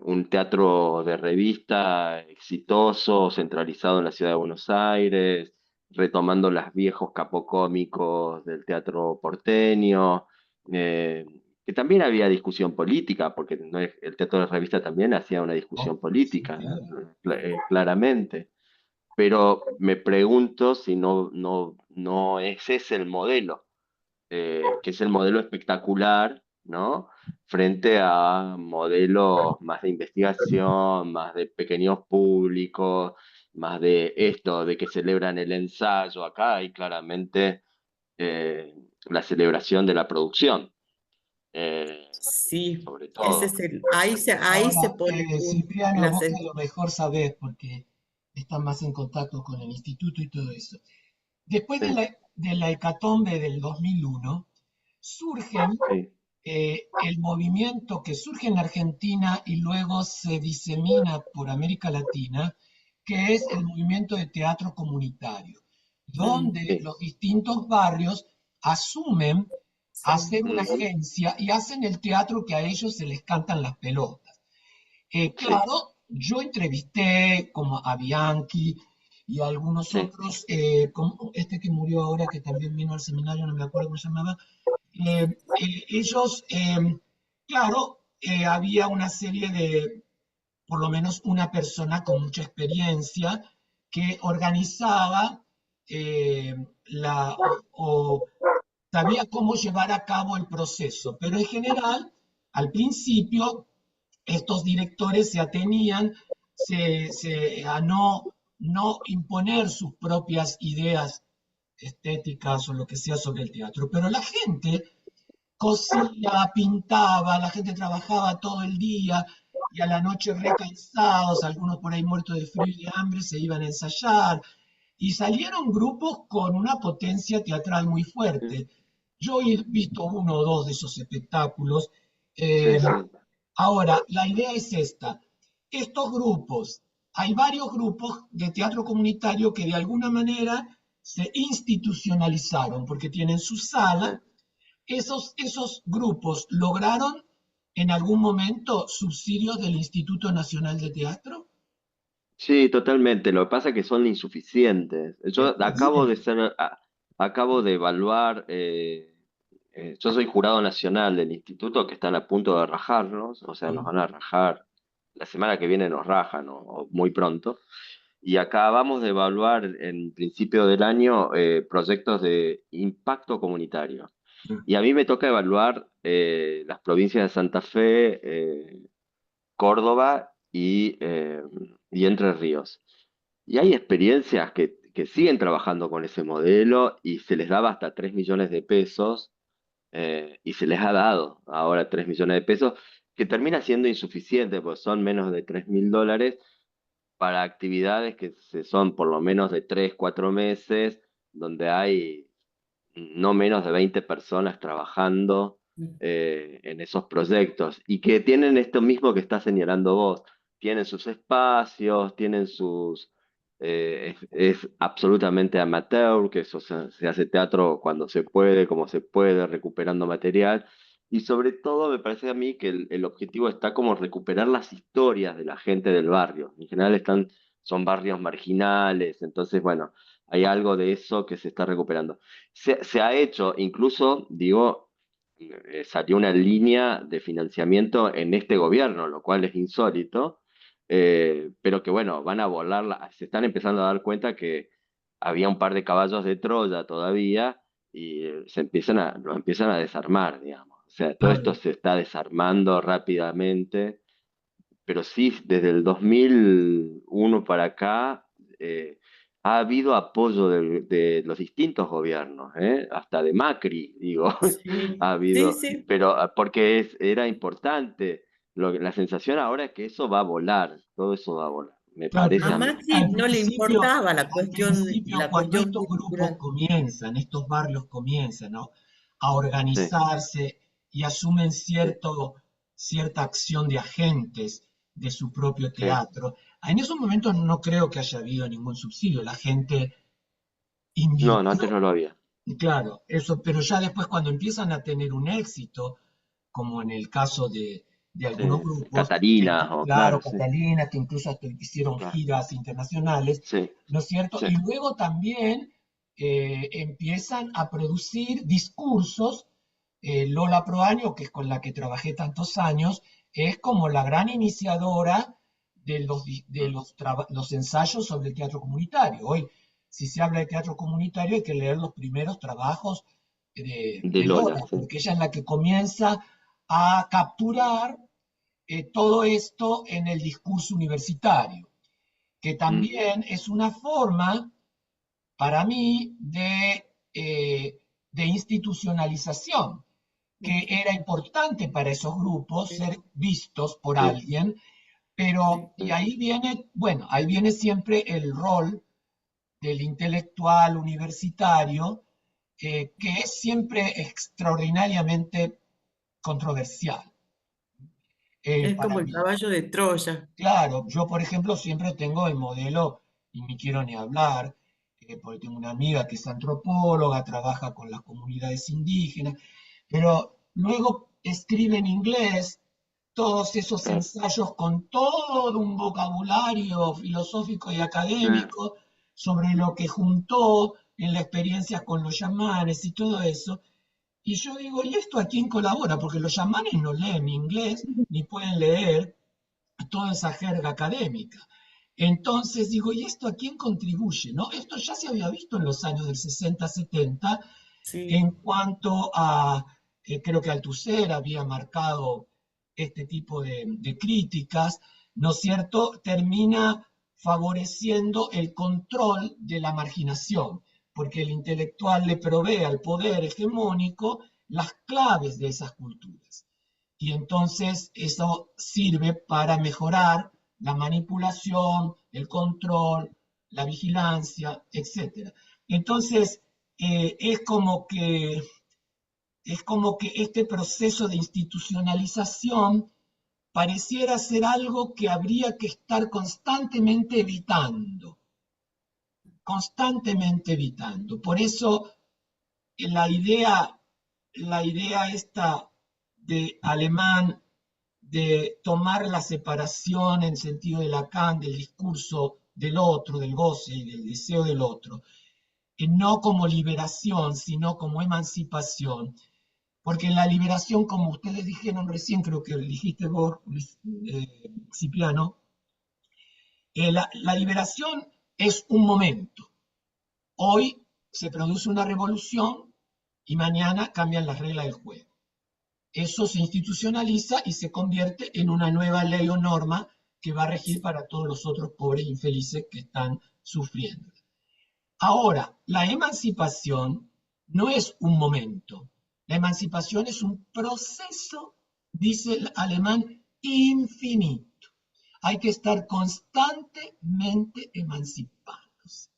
un teatro de revista exitoso, centralizado en la ciudad de Buenos Aires, retomando los viejos capocómicos del teatro porteño, eh, que también había discusión política, porque el teatro de revista también hacía una discusión Sin política, duda. claramente. Pero me pregunto si no ese es el modelo, que es el modelo espectacular, ¿no? Frente a modelos más de investigación, más de pequeños públicos, más de esto, de que celebran el ensayo. Acá hay claramente la celebración de la producción, eh, sí, sobre ese todo. es ahí se Ahora, pone el punto. Cipriano, vos que a lo mejor sabés porque estás más en contacto con el instituto y todo eso. Después Sí, de la hecatombe del 2001, surgen sí, el movimiento que surge en Argentina y luego se disemina por América Latina, que es el movimiento de teatro comunitario, Mm, donde sí, los distintos barrios asumen sí, hacer una ujú, agencia y hacen el teatro que a ellos se les cantan las pelotas. sí, Claro, yo entrevisté como a Bianchi y a algunos sí, otros, como este que murió ahora, que también vino al seminario, no me acuerdo cómo se llamaba. Ellos, claro, había una serie de, por lo menos una persona con mucha experiencia, que organizaba eh, o sabía cómo llevar a cabo el proceso, pero en general, al principio, estos directores se atenían a no imponer sus propias ideas estéticas o lo que sea sobre el teatro, pero la gente cosía, pintaba, la gente trabajaba todo el día y a la noche recansados, algunos por ahí muertos de frío y de hambre, se iban a ensayar y salieron grupos con una potencia teatral muy sí, fuerte. Yo he visto uno o dos de esos espectáculos. sí, eh, sí. Ahora, la idea es esta. Estos grupos, hay varios grupos de teatro comunitario que de alguna manera se institucionalizaron porque tienen su Sí. sala. Esos grupos lograron en algún momento subsidios del Instituto Nacional de Teatro. Sí, totalmente. Lo que pasa es que son insuficientes. Yo Está bien. acabo de evaluar, yo soy jurado nacional del instituto que están a punto de rajarnos, o sea, nos van a rajar, la semana que viene nos rajan o muy pronto. Y acabamos de evaluar en principio del año proyectos de impacto comunitario. Y a mí me toca evaluar las provincias de Santa Fe, Córdoba y Entre Ríos. Y hay experiencias que siguen trabajando con ese modelo y se les daba hasta 3 millones de pesos y se les ha dado ahora 3 millones de pesos, que termina siendo insuficiente, pues son menos de $3.000 para actividades son por lo menos de 3 4 meses, donde hay no menos de 20 personas trabajando mm, en esos proyectos y que tienen esto mismo que estás señalando vos, tienen sus espacios, tienen sus... es absolutamente amateur, que eso se hace teatro cuando se puede, como se puede, recuperando material. Y sobre todo me parece a mí que el objetivo está como recuperar las historias de la gente del barrio. En general son barrios marginales, entonces, bueno, hay algo de eso que se está recuperando. Se ha hecho, incluso, digo, salió una línea de financiamiento en este gobierno, lo cual es insólito, pero que bueno, van a volar, se están empezando a dar cuenta que había un par de caballos de Troya todavía y lo empiezan a desarmar, digamos. O sea, todo esto Claro. se está desarmando rápidamente, pero sí, desde el 2001 para acá, ha habido apoyo de los distintos gobiernos, hasta de Macri, digo, Sí, ha sí, habido, sí. pero porque era importante. La sensación ahora es que eso va a volar, todo eso va a volar, me Claro, A parece a pero mí. Maxi no le importaba al principio, la cuando cuestión estos grupos cultural. comienzan, estos barrios comienzan, ¿no?, a Sí, organizarse y asumen sí, cierta acción de agentes de su propio sí. teatro, en esos momentos no creo que haya habido ningún subsidio, la gente No, no, antes invirtió. no lo había. Claro, eso, pero ya después cuando empiezan a tener un éxito, como en el caso de Sí. algunos grupos, Catarina, o claro, claro, sí, Catalina, que incluso hasta hicieron claro. giras internacionales, Sí, ¿no es cierto? sí. Y luego también empiezan a producir discursos. Lola Proaño, que es con la que trabajé tantos años, es como la gran iniciadora de Mm, los ensayos sobre el teatro comunitario. Hoy, si se habla de teatro comunitario, hay que leer los primeros trabajos De de Lola, Lola, sí. porque ella es la que comienza a capturar todo esto en el discurso universitario, que Mm, también es una forma, para mí, de institucionalización, que era importante para esos grupos Sí, ser vistos por sí, alguien, sí. pero, y sí. ahí viene, bueno, ahí viene siempre el rol del intelectual universitario, que es siempre extraordinariamente controversial. Es Para como el mí, caballo de Troya. claro, yo por ejemplo siempre tengo el modelo, y ni quiero ni hablar, porque tengo una amiga que es antropóloga, trabaja con las comunidades indígenas, pero luego escribe en inglés todos esos Claro. ensayos con todo un vocabulario filosófico y Mm, académico sobre lo que juntó en la experiencia con los chamanes y todo eso. Y yo digo, ¿y esto a quién colabora? Porque los chamanes no leen inglés ni pueden leer toda esa jerga académica. Entonces digo, ¿y esto a quién contribuye? ¿No? Esto ya se había visto en los años del 60-70 Sí, en cuanto a, creo que Althusser había marcado este tipo de críticas, ¿no es cierto? Termina favoreciendo el control de la marginación, porque el intelectual le provee al poder hegemónico las claves de esas culturas. Y entonces eso sirve para mejorar la manipulación, el control, la vigilancia, etc. Entonces, es como que este proceso de institucionalización pareciera ser algo que habría que estar constantemente evitando. Por eso la idea, la idea esta de Alemán de tomar la separación en sentido de Lacan del discurso del otro, del goce y del deseo del otro, no como liberación, sino como emancipación, porque la liberación, como ustedes dijeron recién, creo que lo dijiste vos, Cipriano, la liberación es un momento. Hoy se produce una revolución y mañana cambian las reglas del juego. Eso se institucionaliza y se convierte en una nueva ley o norma que va a regir para todos los otros pobres infelices que están sufriendo. Ahora, la emancipación no es un momento. La emancipación es un proceso, dice el alemán, infinito. Hay que estar constantemente emancipándose,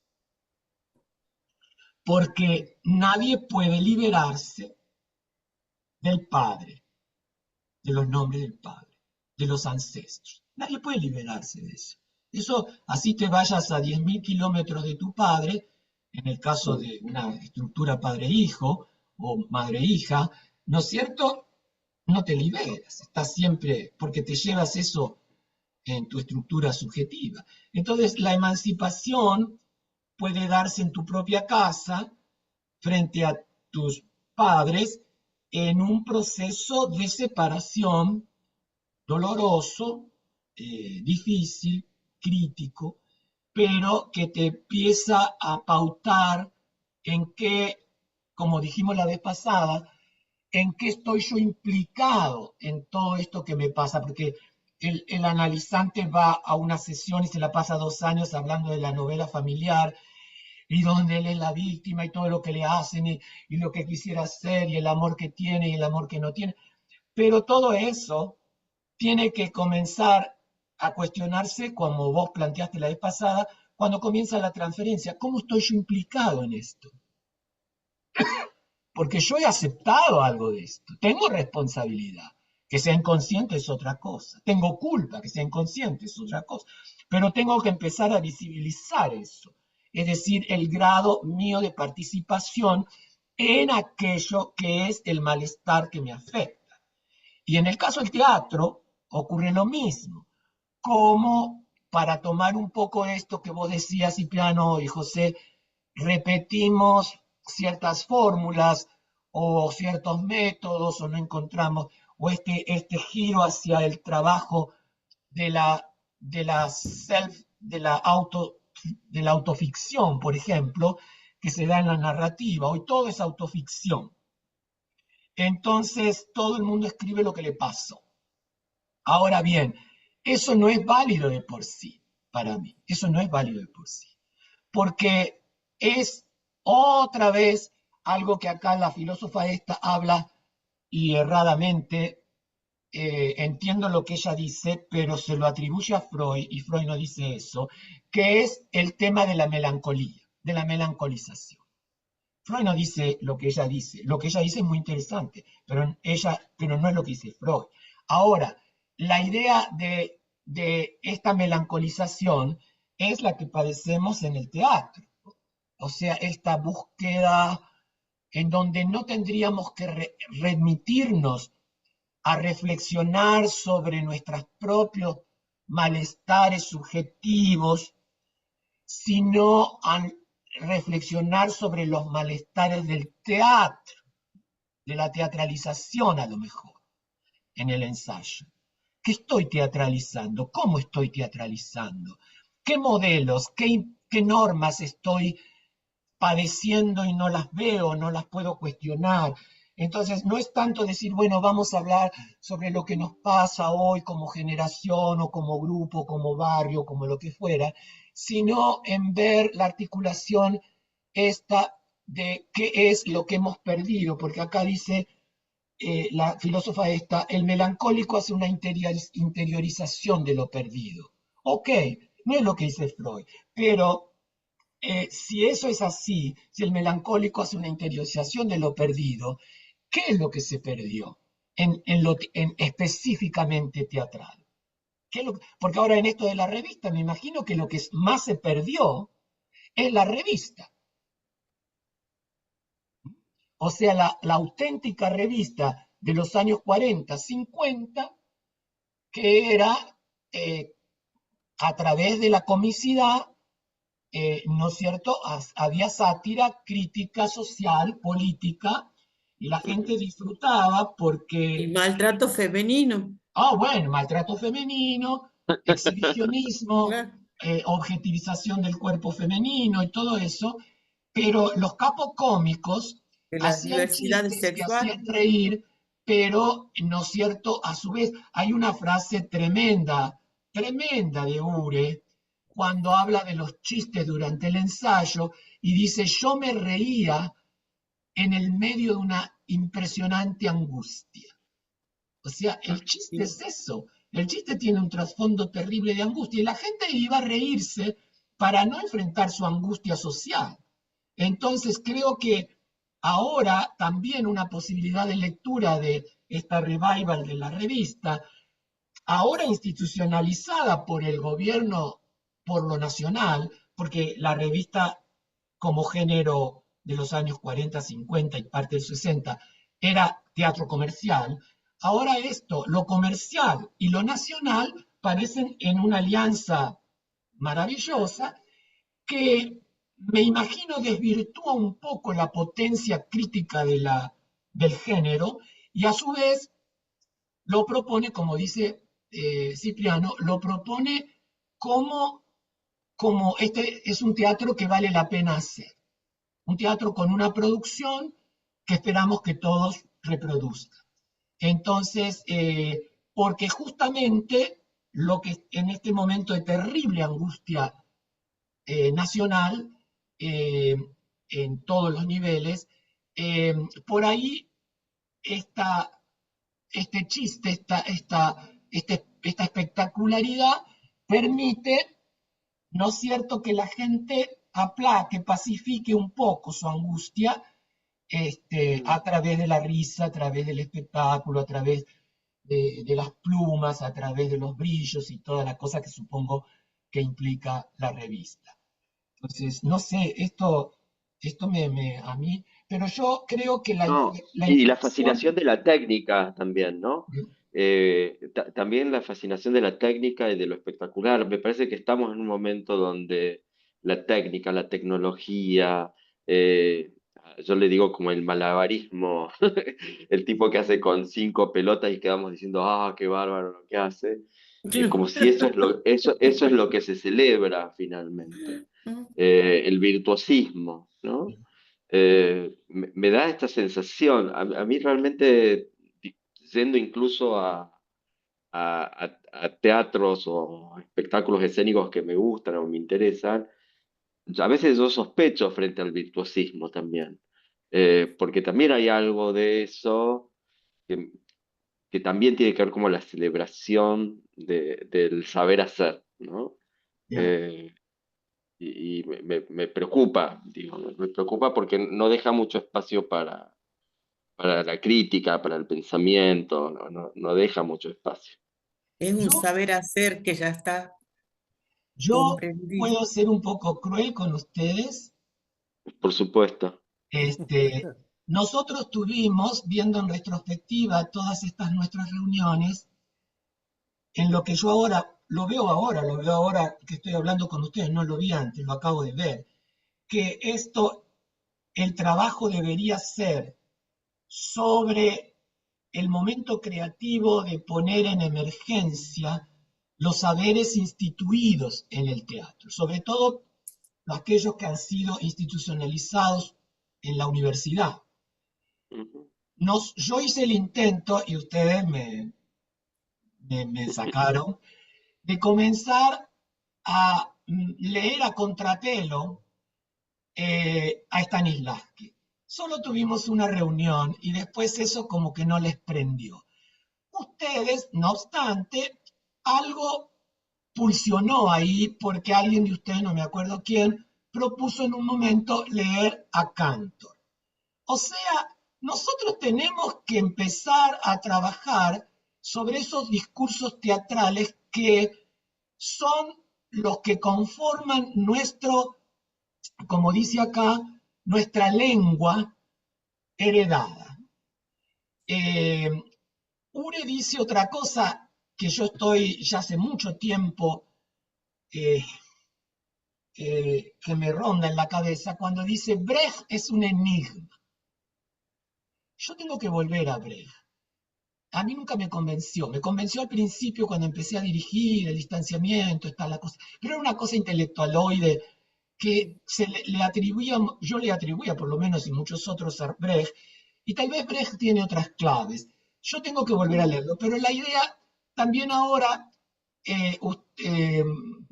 porque nadie puede liberarse del Padre, de los nombres del Padre. de los ancestros. Nadie puede liberarse de eso. Eso, así te vayas a 10.000 kilómetros de tu padre, en el caso de una estructura padre-hijo o madre-hija, ¿no es cierto? No te liberas, estás siempre, porque te llevas eso en tu estructura subjetiva. Entonces, la emancipación puede darse en tu propia casa, frente a tus padres, en un proceso de separación doloroso, difícil, crítico, pero que te empieza a pautar en qué, como dijimos la vez pasada, en qué estoy yo implicado en todo esto que me pasa, porque el analizante va a una sesión y se la pasa 2 años hablando de la novela familiar, y donde él es la víctima y todo lo que le hacen y lo que quisiera hacer y el amor que tiene y el amor que no tiene. Pero todo eso tiene que comenzar a cuestionarse, como vos planteaste la vez pasada, cuando comienza la transferencia. ¿Cómo estoy yo implicado en esto? Porque yo he aceptado algo de esto. Tengo responsabilidad. Que sea inconsciente es otra cosa. Tengo culpa, que sea inconsciente es otra cosa. Pero tengo que empezar a visibilizar eso. Es decir, el grado mío de participación en aquello que es el malestar que me afecta. Y en el caso del teatro ocurre lo mismo. Como para tomar un poco esto que vos decías, Cipriano y José, repetimos ciertas fórmulas o ciertos métodos o no encontramos, o este giro hacia el trabajo de la self, de la autoficción, por ejemplo, que se da en la narrativa. Hoy todo es autoficción. Entonces todo el mundo escribe lo que le pasó. Ahora bien, eso no es válido de por sí, para mí. Eso no es válido de por sí. Porque es otra vez algo que acá la filósofa esta habla y erradamente, entiendo lo que ella dice, pero se lo atribuye a Freud, y Freud no dice eso, que es el tema de la melancolía, de la melancolización. Freud no dice lo que ella dice. Lo que ella dice es muy interesante, pero no es lo que dice Freud. Ahora, la idea de esta melancolización es la que padecemos en el teatro. O sea, esta búsqueda en donde no tendríamos que remitirnos a reflexionar sobre nuestros propios malestares subjetivos, sino a reflexionar sobre los malestares del teatro, de la teatralización a lo mejor, en el ensayo. ¿Qué estoy teatralizando? ¿Cómo estoy teatralizando? ¿Qué modelos, qué normas estoy padeciendo y no las veo, no las puedo cuestionar? Entonces, no es tanto decir, bueno, vamos a hablar sobre lo que nos pasa hoy como generación o como grupo, como barrio, como lo que fuera, sino en ver la articulación esta de qué es lo que hemos perdido, porque acá dice la filósofa esta, el melancólico hace una interiorización de lo perdido. Ok, no es lo que dice Freud, pero si eso es así, si el melancólico hace una interiorización de lo perdido, ¿qué es lo que se perdió en específicamente teatral? Porque ahora en esto de la revista me imagino que lo que más se perdió es la revista. O sea, la auténtica revista de los años 40, 50, que era a través de la comicidad, ¿no es cierto? Había sátira, crítica social, política, y la gente disfrutaba porque... Y maltrato femenino. Bueno, maltrato femenino, exhibicionismo, Claro. Objetivización del cuerpo femenino y todo eso, pero los capos cómicos De las hacían diversidades chistes que sexuales. hacían reír, pero, ¿no es cierto? A su vez, hay una frase tremenda, tremenda de Ure, cuando habla de los chistes durante el ensayo, y dice, yo me reía en el medio de una impresionante angustia. O sea, el chiste es eso. El chiste tiene un trasfondo terrible de angustia y la gente iba a reírse para no enfrentar su angustia social. Entonces creo que ahora también una posibilidad de lectura de esta revival de la revista ahora institucionalizada por el gobierno, por lo nacional, porque la revista como género de los años 40, 50 y parte del 60 era teatro comercial, ahora esto, lo comercial y lo nacional, parecen en una alianza maravillosa que me imagino desvirtúa un poco la potencia crítica del género y a su vez lo propone, como dice Cipriano, lo propone como este es un teatro que vale la pena hacer, un teatro con una producción que esperamos que todos reproduzcan. Entonces, porque justamente lo que en este momento de terrible angustia nacional, eh, en todos los niveles, por ahí este chiste, esta espectacularidad permite, ¿no es cierto?, que la gente aplaque, pacifique un poco su angustia a través de la risa, a través del espectáculo, a través de las plumas, a través de los brillos y toda la cosa que supongo que implica la revista. Entonces, no sé, esto a mí, pero yo creo que No, la y la inflexión, fascinación de la técnica también, ¿no? También la fascinación de la técnica y de lo espectacular. Me parece que estamos en un momento donde la técnica, la tecnología, eh, yo le digo como el malabarismo, el tipo que hace con 5 pelotas y quedamos diciendo, ah, qué bárbaro lo que hace, como si eso es lo que se celebra finalmente, el virtuosismo, ¿no? Me da esta sensación. A mí realmente, yendo incluso a teatros o espectáculos escénicos que me gustan o me interesan, a veces yo sospecho frente al virtuosismo también. Porque también hay algo de eso que, que también tiene que ver como la celebración del saber hacer, ¿no? ya. Eh, y me preocupa, digo, me preocupa porque no deja mucho espacio para la crítica, para el pensamiento, no deja mucho espacio. Es un Yo, saber hacer que ya está yo comprendido. puedo ser un poco cruel con ustedes. Por supuesto. Este, nosotros tuvimos, viendo en retrospectiva todas estas nuestras reuniones, en lo que yo lo veo ahora que estoy hablando con ustedes, no lo vi antes, lo acabo de ver, que el trabajo debería ser sobre el momento creativo de poner en emergencia los saberes instituidos en el teatro, sobre todo aquellos que han sido institucionalizados en la universidad. Ujú. Yo hice el intento, y ustedes me sacaron, de comenzar a leer a contrapelo a Stanislavski. Solo tuvimos una reunión y después eso como que no les prendió. Ustedes, no obstante, algo pulsionó ahí porque alguien de ustedes, no me acuerdo quién, propuso en un momento leer a Cantor. O sea, nosotros tenemos que empezar a trabajar sobre esos discursos teatrales que son los que conforman como dice acá, nuestra lengua heredada. Eh, Ure dice otra cosa que yo estoy ya hace mucho tiempo eh, que me ronda en la cabeza cuando dice Brecht es un enigma. Yo tengo que volver a Brecht. A mí nunca me convenció al principio cuando empecé a dirigir, el distanciamiento, está la cosa, pero era una cosa intelectualoide que yo le atribuía por lo menos y muchos otros a Brecht, y tal vez Brecht tiene otras claves. Yo tengo que volver a leerlo, pero la idea también ahora, eh, eh,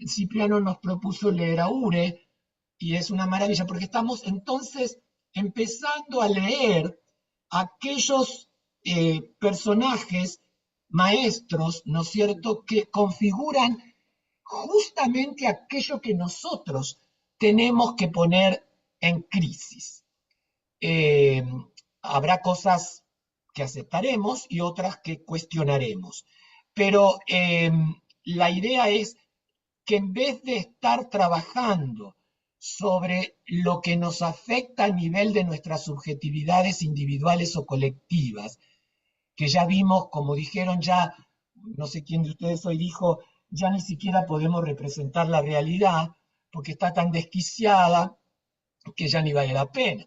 Cipriano nos propuso leer a Ure, y es una maravilla, porque estamos entonces empezando a leer aquellos personajes maestros, ¿no es cierto?, que configuran justamente aquello que nosotros tenemos que poner en crisis. Eh, Habrá cosas que aceptaremos y otras que cuestionaremos, pero la idea es que en vez de estar trabajando sobre lo que nos afecta a nivel de nuestras subjetividades individuales o colectivas, que ya vimos, como dijeron ya, no sé quién de ustedes hoy dijo, ya ni siquiera podemos representar la realidad porque está tan desquiciada que ya ni vale la pena.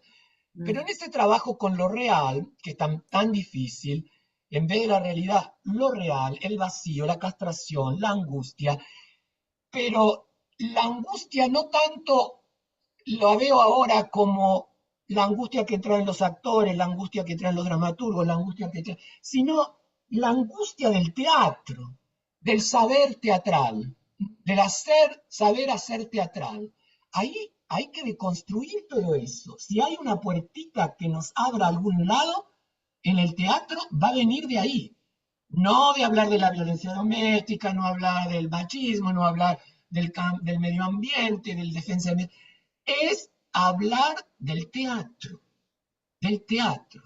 Pero en ese trabajo con lo real, que es tan difícil, en vez de la realidad, lo real, el vacío, la castración, la angustia, pero la angustia no tanto la veo ahora como la angustia que traen los actores, la angustia que traen los dramaturgos, la angustia que traen, sino la angustia del teatro, del saber teatral, del saber hacer teatral. Ahí hay que deconstruir todo eso. Si hay una puertita que nos abra a algún lado, en el teatro va a venir de ahí. No de hablar de la violencia doméstica, no hablar del machismo, no hablar del medio ambiente, del defensa del medio. Es hablar del teatro, del teatro.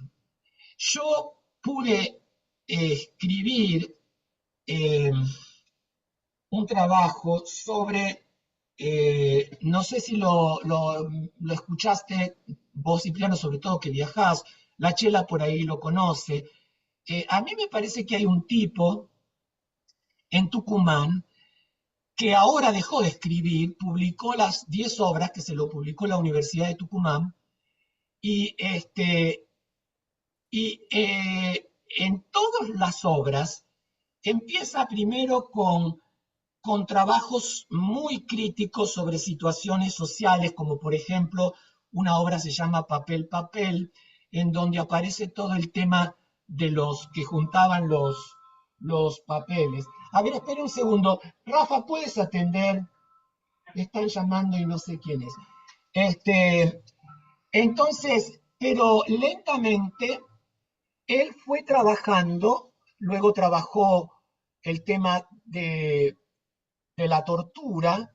Yo pude escribir un trabajo sobre, no sé si lo escuchaste vos, Cipriano, sobre todo que viajás, la Chela por ahí lo conoce. A mí me parece que hay un tipo en Tucumán que ahora dejó de escribir, publicó las 10 obras que se lo publicó la Universidad de Tucumán, y, en todas las obras empieza primero con trabajos muy críticos sobre situaciones sociales, como por ejemplo una obra se llama Papel, Papel, en donde aparece todo el tema de los que juntaban los papeles. A ver, espera un segundo. Rafa, ¿puedes atender? Están llamando y no sé quién es. Entonces, pero lentamente él fue trabajando, luego trabajó el tema de la tortura,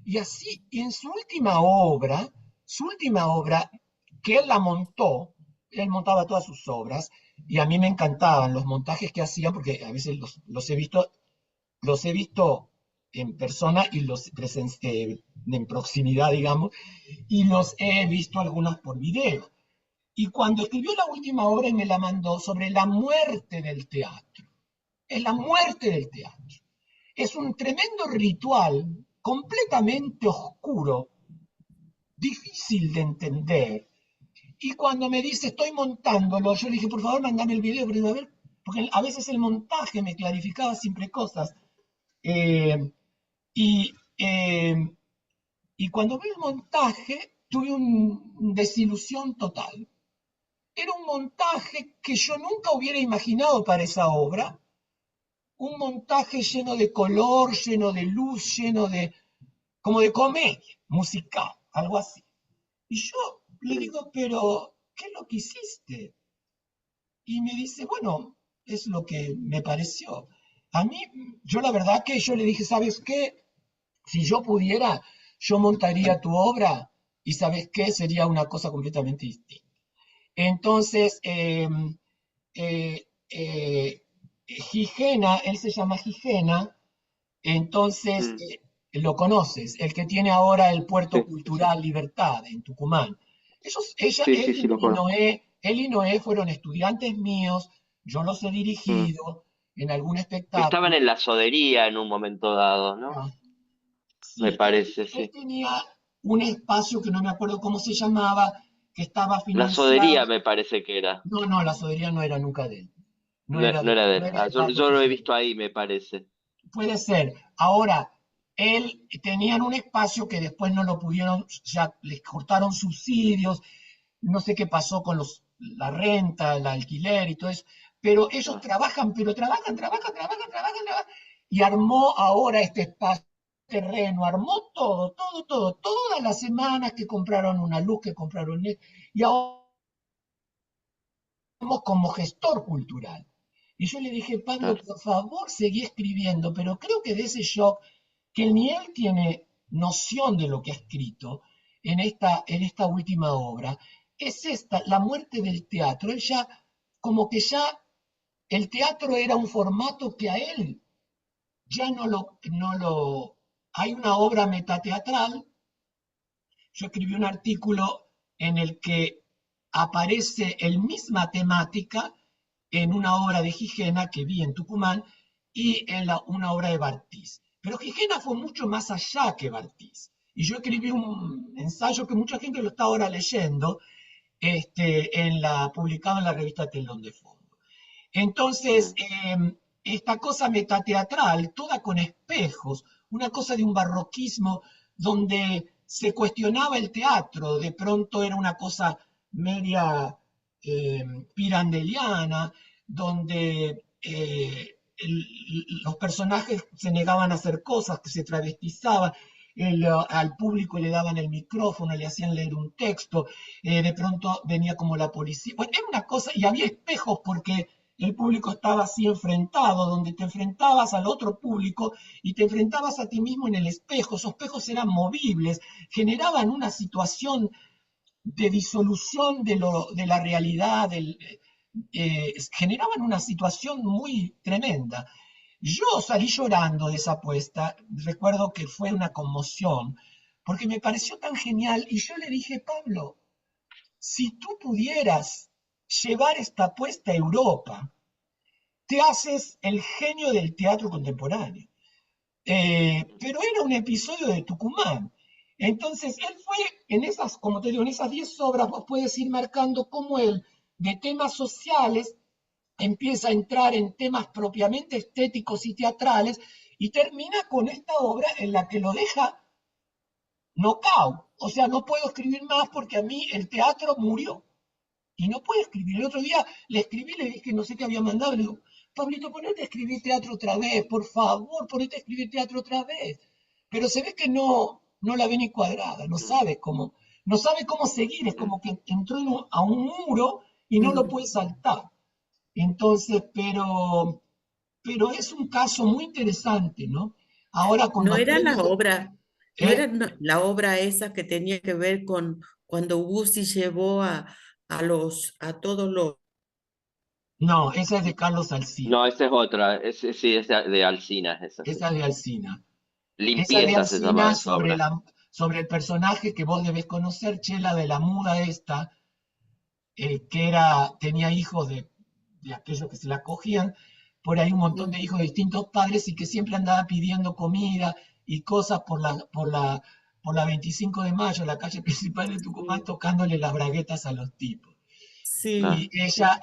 y así, y en su última obra, que él la montó, él montaba todas sus obras, y a mí me encantaban los montajes que hacían, porque a veces los he visto en persona y en proximidad, digamos, y los he visto algunas por video. Y cuando escribió la última obra y me la mandó sobre la muerte del teatro, es la muerte del teatro. Es un tremendo ritual, completamente oscuro, difícil de entender. Y cuando me dice, estoy montándolo, yo le dije, por favor, mandame el video, porque a veces el montaje me clarificaba siempre cosas. Eh, y, eh, y cuando vi el montaje, tuve una desilusión total. Era un montaje que yo nunca hubiera imaginado para esa obra, un montaje lleno de color, lleno de luz, como de comedia musical, algo así. Y yo le digo, pero, ¿qué es lo que hiciste? Y me dice, bueno, es lo que me pareció. A mí, yo la verdad que yo le dije, ¿sabes qué? Si yo pudiera, yo montaría tu obra y ¿sabes qué? Sería una cosa completamente distinta. Entonces, Gigena, él se llama Gigena, entonces lo conoces, el que tiene ahora el Puerto Sí, Cultural Libertad en Tucumán. sí, lo conozco. Él y Noé fueron estudiantes míos, yo los he Mm. dirigido en algún Estaban espectáculo. en la sodería en un momento dado, ¿no? Ah, Me sí, parece, él sí. tenía un espacio que no me acuerdo cómo se llamaba, que estaba La financiado. sodería me parece que era. No, no, la soberanía no era nunca de él. No No, era no era de no él. era Ah, de Paco yo lo he Gijena. visto ahí, me parece. Puede ser. Ahora, él tenían un espacio que después no lo pudieron, ya les cortaron subsidios, no sé qué pasó con la renta, el alquiler y todo eso, pero ellos Ah, trabajan, pero trabajan, y armó ahora este espacio, terreno, armó todo, todas las semanas que compraron una luz, que compraron, y ahora como gestor cultural. Y yo le dije, Pablo, claro, por favor, seguí escribiendo, pero creo que de ese shock, que ni él tiene noción de lo que ha escrito en esta última obra, es esta, la muerte del teatro. Él ya, como que ya, el teatro era un formato que a él ya hay una obra metateatral. Yo escribí un artículo en el que aparece la misma temática en una obra de Gigena que vi en Tucumán y en una obra de Bartís. Pero Gigena fue mucho más allá que Bartís. Y yo escribí un ensayo que mucha gente lo está ahora leyendo, publicado en la revista Telón de Fondo. Entonces, esta cosa metateatral, toda con espejos, una cosa de un barroquismo donde se cuestionaba el teatro, de pronto era una cosa media pirandeliana, donde los personajes se negaban a hacer cosas, que se travestizaban, al público le daban el micrófono, le hacían leer un texto, de pronto venía como la policía. Bueno, era una cosa, y había espejos porque el público estaba así enfrentado, donde te enfrentabas al otro público y te enfrentabas a ti mismo en el espejo. Esos espejos eran movibles, generaban una situación de disolución de la realidad, generaban una situación muy tremenda. Yo salí llorando de esa apuesta, recuerdo que fue una conmoción, porque me pareció tan genial y yo le dije, Pablo, si tú pudieras llevar esta apuesta a Europa, te haces el genio del teatro contemporáneo. Pero era un episodio de Tucumán. Entonces, él fue en esas, como te digo, en esas 10 obras, vos puedes ir marcando cómo él, de temas sociales, empieza a entrar en temas propiamente estéticos y teatrales, y termina con esta obra en la que lo deja knockout. O sea, no puedo escribir más porque a mí el teatro murió. Y no puedo escribir. El otro día le escribí, le dije, no sé qué había mandado, le digo, Pablito, ponete a escribir teatro otra vez, por favor, ponete a escribir teatro otra vez. Pero se ve que no la ve ni cuadrada, no sabe cómo seguir, es como que entró a un muro y no lo puede saltar. Entonces, pero es un caso muy interesante, ¿no? Ahora con No los era la premios, obra, no ¿eh? era la obra esa que tenía que ver con cuando Bussi llevó a todos los... No, esa es de Carlos Alsina, No, esa es otra. Sí, es de Alsina, esa sí. esa es de Alsina. Esa de Limpieza se llama Alsina esa obra. sobre el personaje que vos debés conocer, Chela, de la muda esta, que tenía hijos de aquellos que se la cogían, por ahí un montón de hijos de distintos padres y que siempre andaba pidiendo comida y cosas por la 25 de mayo, la calle principal de Tucumán, tocándole las braguetas a los tipos. Sí, Y ella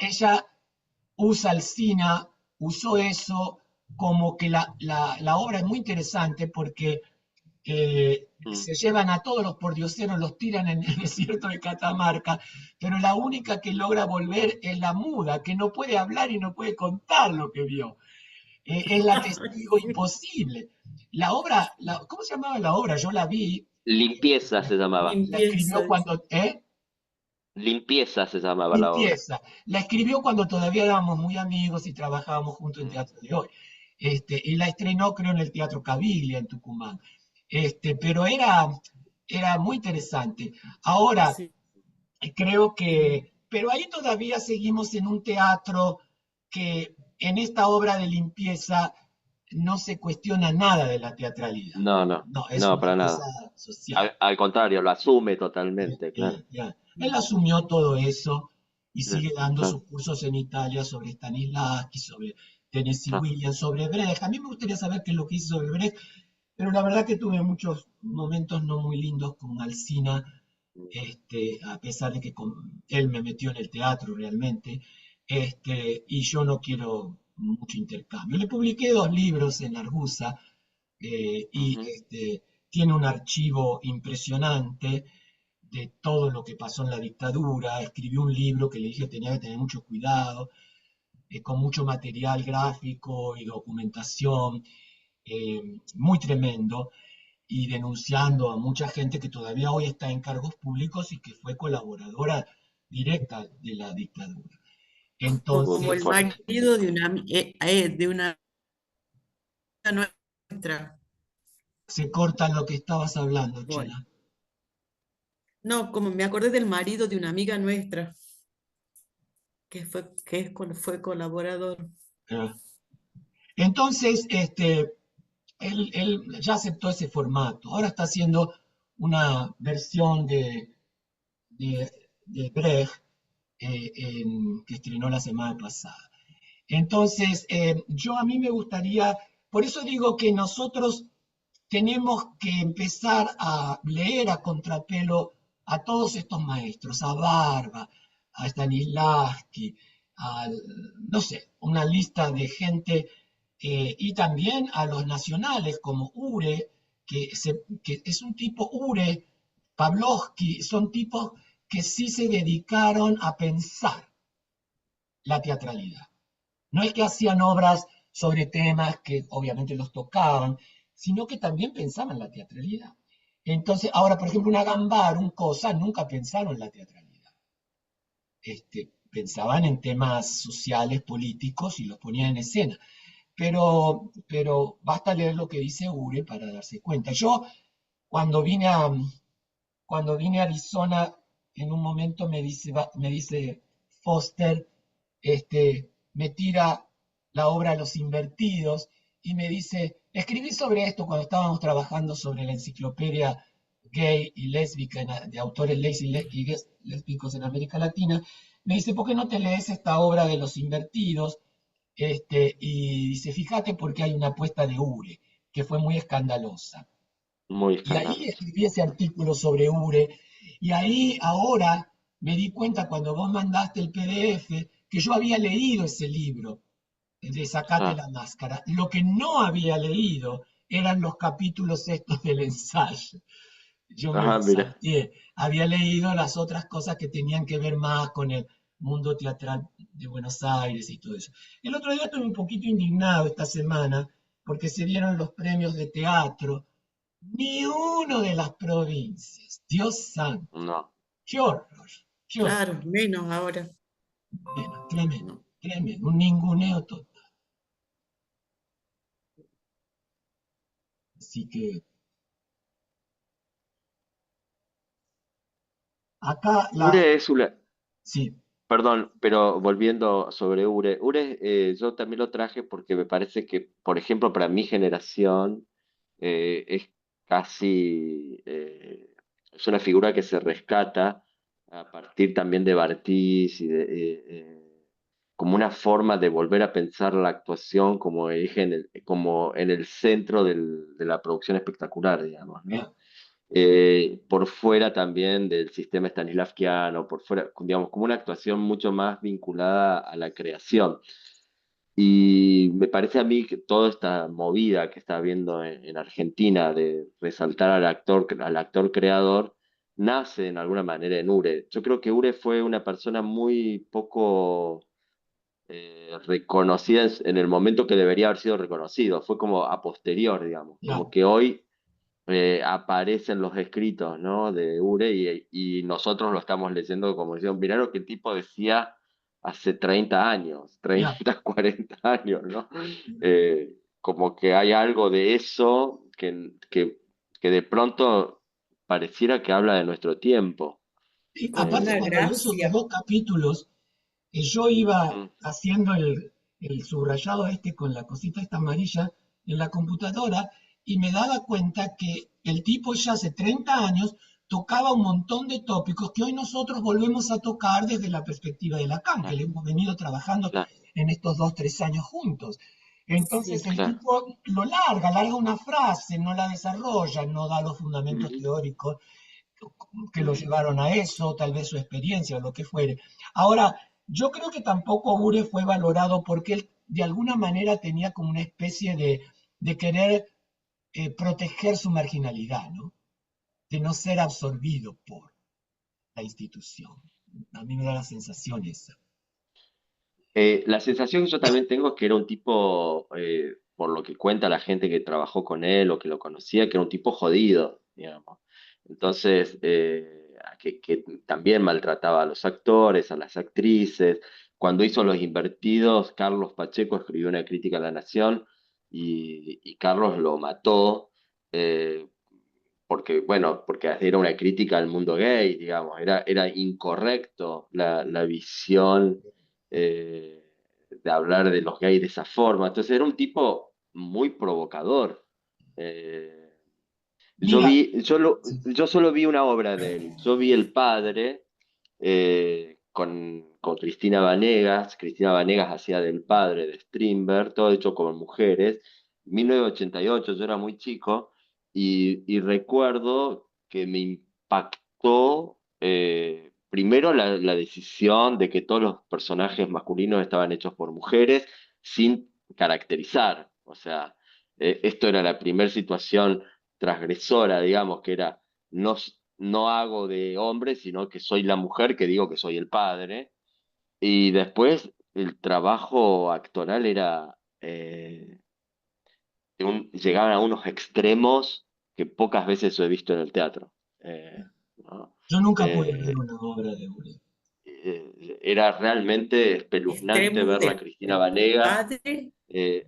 usó eso como que la obra es muy interesante porque se llevan a todos los pordioseros, los tiran en el desierto de Catamarca, pero la única que logra volver es la muda, que no puede hablar y no puede contar lo que vio. Es la testigo imposible. La obra, ¿cómo se llamaba la obra? Yo la vi, Limpieza se llamaba. la escribió limpieza. cuando, Limpieza se llamaba la obra. Limpieza. La escribió cuando todavía éramos muy amigos y trabajábamos juntos en Teatro de Hoy. Y la estrenó, creo, en el Teatro Caviglia, en Tucumán. Pero era muy interesante. Ahora, Sí. creo que, pero ahí todavía seguimos en un teatro que en esta obra de limpieza no se cuestiona nada de la teatralidad. No, no, No, es no, una para cosa nada. social. Al contrario, lo asume totalmente, claro. Ya. Él asumió todo eso y sigue dando Claro, sus cursos en Italia sobre Stanislavski, sobre Tennessee claro. Williams, sobre Brecht. A mí me gustaría saber qué es lo que hizo sobre Brecht, pero la verdad que tuve muchos momentos no muy lindos con Alsina, a pesar de que él me metió en el teatro realmente, y yo no quiero mucho intercambio. Le publiqué 2 libros en Argusa y Ujú. tiene un archivo impresionante de todo lo que pasó en la dictadura. Escribió un libro que le dije que tenía que tener mucho cuidado, con mucho material gráfico y documentación, muy tremendo, y denunciando a mucha gente que todavía hoy está en cargos públicos y que fue colaboradora directa de la dictadura. Como Qué el Entonces, fuerte. marido de una nuestra. se corta lo que estabas hablando, Bueno, Chela. no, como me acordé del marido de una amiga nuestra, fue colaborador. Entonces, él ya aceptó ese formato. Ahora está haciendo una versión de, de Brecht que estrenó la semana pasada. Entonces, a mí me gustaría, por eso digo que nosotros tenemos que empezar a leer a contrapelo a todos estos maestros, a Barba, a Stanislavski, a, no sé, una lista de gente, y también a los nacionales como Ure, que es un tipo Ure, Pavlovsky, son tipos que sí se dedicaron a pensar la teatralidad. No es que hacían obras sobre temas que obviamente los tocaban, sino que también pensaban la teatralidad. Entonces, ahora, por ejemplo, una Gambar, un Cosa, nunca pensaron la teatralidad. Pensaban en temas sociales, políticos y los ponían en escena. Pero basta leer lo que dice Ure para darse cuenta. Yo, cuando vine a, cuando vine a Arizona, en un momento me dice Foster, me tira la obra Los Invertidos y me dice, escribí sobre esto cuando estábamos trabajando sobre la enciclopedia gay y lésbica de autores gays y lésbicos en América Latina. Me dice, ¿por qué no te lees esta obra de Los Invertidos? Y dice, fíjate porque hay una apuesta de Ure, que fue muy escandalosa. Muy Y ahí escandaloso. escribí ese artículo sobre Ure, y ahí ahora me di cuenta cuando vos mandaste el PDF que yo había leído ese libro de Sacate Ah, la máscara. Lo que no había leído eran los capítulos estos del ensayo. Yo me los mira. salteé. Había leído las otras cosas que tenían que ver más con el mundo teatral de Buenos Aires y todo eso. El otro día estuve un poquito indignado esta semana porque se dieron los premios de teatro. Ni uno de las provincias. Dios santo. No. Qué horror. Qué horror. Claro, menos ahora. Tremendo, No. tremendo. Un ninguneo total. Así que acá Ure es una, sí, perdón, pero volviendo sobre Ure, Ure yo también lo traje porque me parece que, por ejemplo, para mi generación es casi, es una figura que se rescata a partir también de Bartís y como una forma de volver a pensar la actuación como eje como en el centro de la producción espectacular, digamos, ¿no? ya, Por fuera también del sistema stanislavskiano, por fuera, digamos, como una actuación mucho más vinculada a la creación. Y me parece a mí que toda esta movida que está habiendo en Argentina de resaltar al actor creador, nace en alguna manera en Ure. Yo creo que Ure fue una persona muy poco reconocida en el momento que debería haber sido reconocido. Fue como a posterior, digamos, como ya. que hoy aparecen los escritos, ¿no? De Ure y nosotros lo estamos leyendo como diciendo, mirá lo que el tipo decía hace 30 años, Ya. 30 40 años, ¿no? Como que hay algo de eso que de pronto pareciera que habla de nuestro tiempo. Y aparte, Una Eh, cuando lees esos gracia. dos capítulos, yo iba mm, haciendo el subrayado con la cosita esta amarilla en la computadora y me daba cuenta que el tipo ya hace 30 años tocaba un montón de tópicos que hoy nosotros volvemos a tocar desde la perspectiva de Lacan, que claro, le hemos venido trabajando claro, en estos 2, 3 años juntos. Entonces Sí. el claro. tipo lo larga una frase, no la desarrolla, no da los fundamentos Ujú, teóricos que lo ujú. llevaron a eso, tal vez su experiencia o lo que fuere. Ahora, yo creo que tampoco Ure fue valorado porque él de alguna manera tenía como una especie de querer proteger su marginalidad, ¿no? De no ser absorbido por la institución. A mí me da la sensación esa. La sensación que yo también tengo es que era un tipo, por lo que cuenta la gente que trabajó con él o que lo conocía, que era un tipo jodido, digamos. Entonces, que también maltrataba a los actores, a las actrices. Cuando hizo Los Invertidos, Carlos Pacheco escribió una crítica a La Nación y Carlos lo mató. eh, Porque, bueno, porque era una crítica al mundo gay, digamos, era incorrecto la visión de hablar de los gays de esa forma. Entonces era un tipo muy provocador. Eh, Mira, sí. yo solo vi una obra de él. Yo vi El Padre con Cristina Vanegas. Cristina Vanegas hacía del padre de Strindberg, todo hecho con mujeres. 1988, yo era muy chico y recuerdo que me impactó primero la decisión de que todos los personajes masculinos estaban hechos por mujeres sin caracterizar. O sea, esto era la primera situación transgresora, digamos, que era no, no hago de hombre, sino que soy la mujer que digo que soy el padre. Y después el trabajo actoral era, llegaban a unos extremos que pocas veces he visto en el teatro. ¿No? Yo nunca pude ver Eh, una obra de Ure. Era realmente espeluznante Extremos verla a del Cristina Vanega. padre. eh,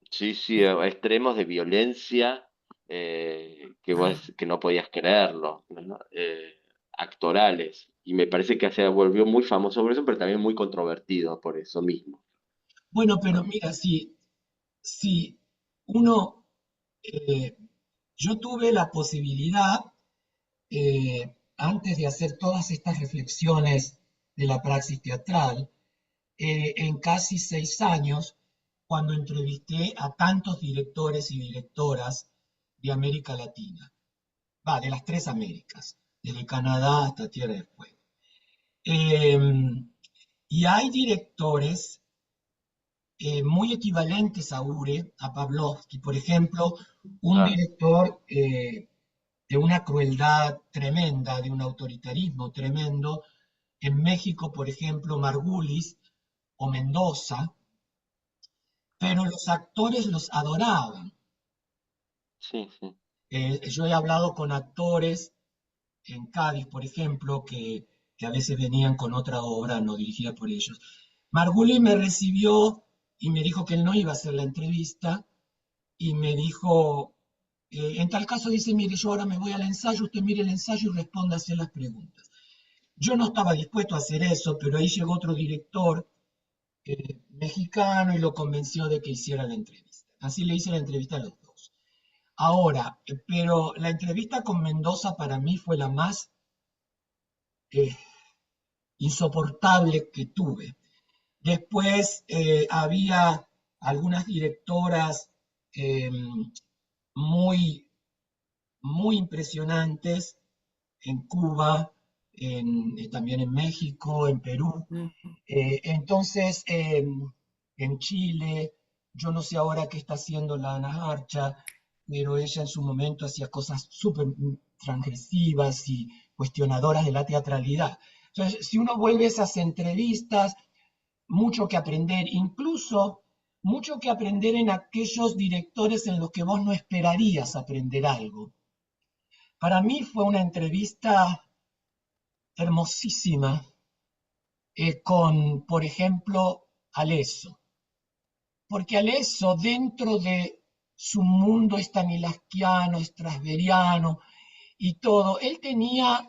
Sí, sí, a extremos de violencia Ah, que no podías creerlo, ¿no? Actorales. Y me parece que se volvió muy famoso por eso, pero también muy controvertido por eso mismo, Bueno, pero ¿no? mira, si uno, eh, yo tuve la posibilidad, antes de hacer todas estas reflexiones de la praxis teatral, en casi 6 años, cuando entrevisté a tantos directores y directoras de América Latina, va, de las tres Américas, desde Canadá hasta Tierra del Fuego. Eh, y hay directores muy equivalentes a Ure, a Pavlovsky, por ejemplo, un Claro, director de una crueldad tremenda, de un autoritarismo tremendo. En México, por ejemplo, Margulis o Mendoza, claro. pero los actores los adoraban. Sí, sí. Yo he hablado con actores en Cádiz, por ejemplo, que a veces venían con otra obra no dirigida por ellos. Margulis me recibió y me dijo que él no iba a hacer la entrevista y me dijo, en tal caso dice, mire, yo ahora me voy al ensayo, usted mire el ensayo y responda a hacer las preguntas. Yo no estaba dispuesto a hacer eso, pero ahí llegó otro director mexicano y lo convenció de que hiciera la entrevista. Así le hice la entrevista a los dos. Ahora, pero la entrevista con Mendoza para mí fue la más eh, insoportable que tuve. Después había algunas directoras eh, muy, muy impresionantes en Cuba, también en México, en Perú. mm, Entonces, en Chile, yo no sé ahora qué está haciendo la Ana Archa, pero ella en su momento hacía cosas súper transgresivas y cuestionadoras de la teatralidad. Entonces, si uno vuelve a esas entrevistas, mucho que aprender, incluso mucho que aprender en aquellos directores en los que vos no esperarías aprender algo. Para mí fue una entrevista hermosísima con, por ejemplo, Alesso, porque Alesso dentro de su mundo stanislavskiano, strasberiano y todo, él tenía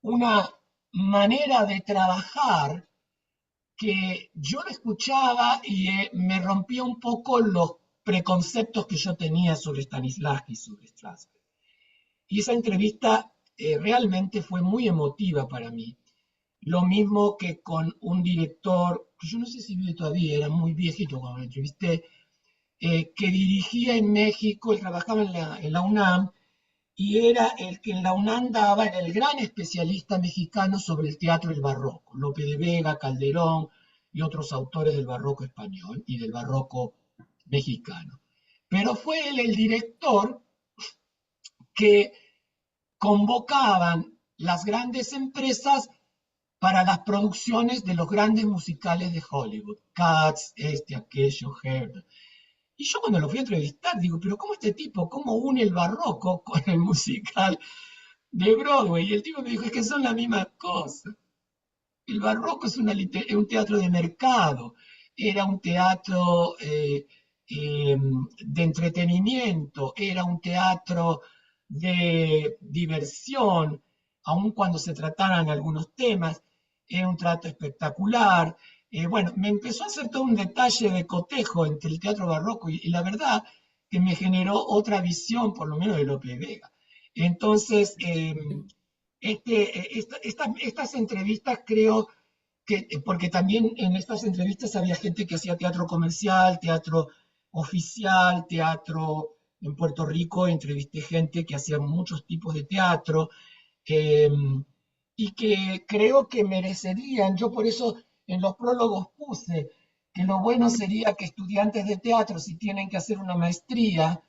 una manera de trabajar que yo lo escuchaba y me rompía un poco los preconceptos que yo tenía sobre Stanislavski y sobre Strasberg. Y esa entrevista realmente fue muy emotiva para mí. Lo mismo que con un director, que yo no sé si vive todavía, era muy viejito cuando lo entrevisté, que dirigía en México, él trabajaba en la UNAM, y era el que en la UNAM daba, era el gran especialista mexicano sobre el teatro del barroco, Lope de Vega, Calderón y otros autores del barroco español y del barroco mexicano. Pero fue él el director que convocaban las grandes empresas para las producciones de los grandes musicales de Hollywood, Cats, aquello, Hair. Y yo cuando lo fui a entrevistar, digo, pero ¿cómo este tipo, cómo une el barroco con el musical de Broadway? Y el tipo me dijo, es que son la misma cosa. El barroco es un teatro de mercado, era un teatro de entretenimiento, era un teatro de diversión, aun cuando se trataran algunos temas, era un trato espectacular. Bueno, me empezó a hacer todo un detalle de cotejo entre el teatro barroco y la verdad que me generó otra visión, por lo menos de Lope de Vega. Entonces, estas entrevistas creo que, porque también en estas entrevistas había gente que hacía teatro comercial, teatro oficial, teatro en Puerto Rico, entrevisté gente que hacía muchos tipos de teatro, eh, y que creo que merecerían, yo por eso en los prólogos puse que lo bueno sería que estudiantes de teatro, si tienen que hacer una maestría,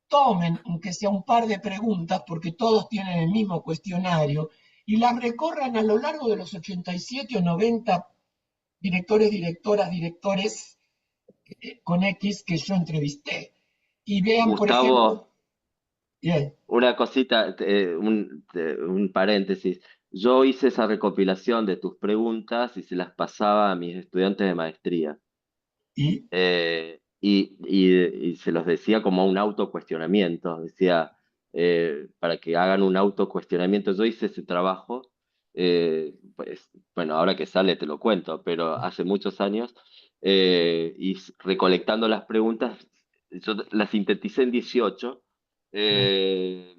tomen, aunque sea un par de preguntas, porque todos tienen el mismo cuestionario, y las recorran a lo largo de los 87 o 90 directores, directoras, directores con X que yo entrevisté. Y vean, por ejemplo, Gustavo, una cosita, un paréntesis. Yo hice esa recopilación de tus preguntas y se las pasaba a mis estudiantes de maestría. y Y se los decía como un autocuestionamiento, decía, para que hagan un autocuestionamiento. Yo hice ese trabajo, pues, bueno, ahora que sale te lo cuento, pero hace muchos años, recolectando las preguntas, yo las sinteticé en 18, eh,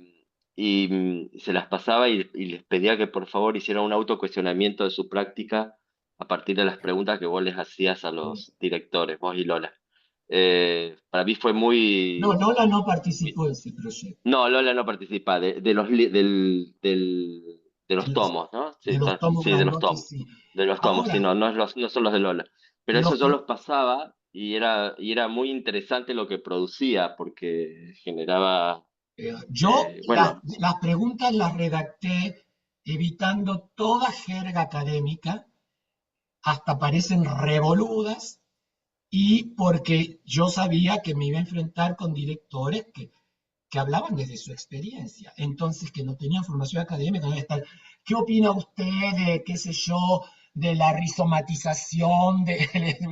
y se las pasaba y les pedía que por favor hicieran un autocuestionamiento de su práctica a partir de las preguntas que vos les hacías a los directores, vos y Lola. Para mí fue no, muy... Lola no participó en ese proyecto, No, Lola no participa, de los de los, tomos, ¿no? Sí, de los tomos sí, de los grandotes, tomos. sí. De los tomos, sí, Ahora, no, no son los de Lola. Pero eso los, yo los pasaba y era muy interesante lo que producía, porque generaba, yo bueno, las preguntas las redacté evitando toda jerga académica, hasta parecen revoludas, y porque yo sabía que me iba a enfrentar con directores que hablaban desde su experiencia, entonces que no tenían formación académica, no iba a estar, ¿qué opina usted de, qué sé yo, de la rizomatización?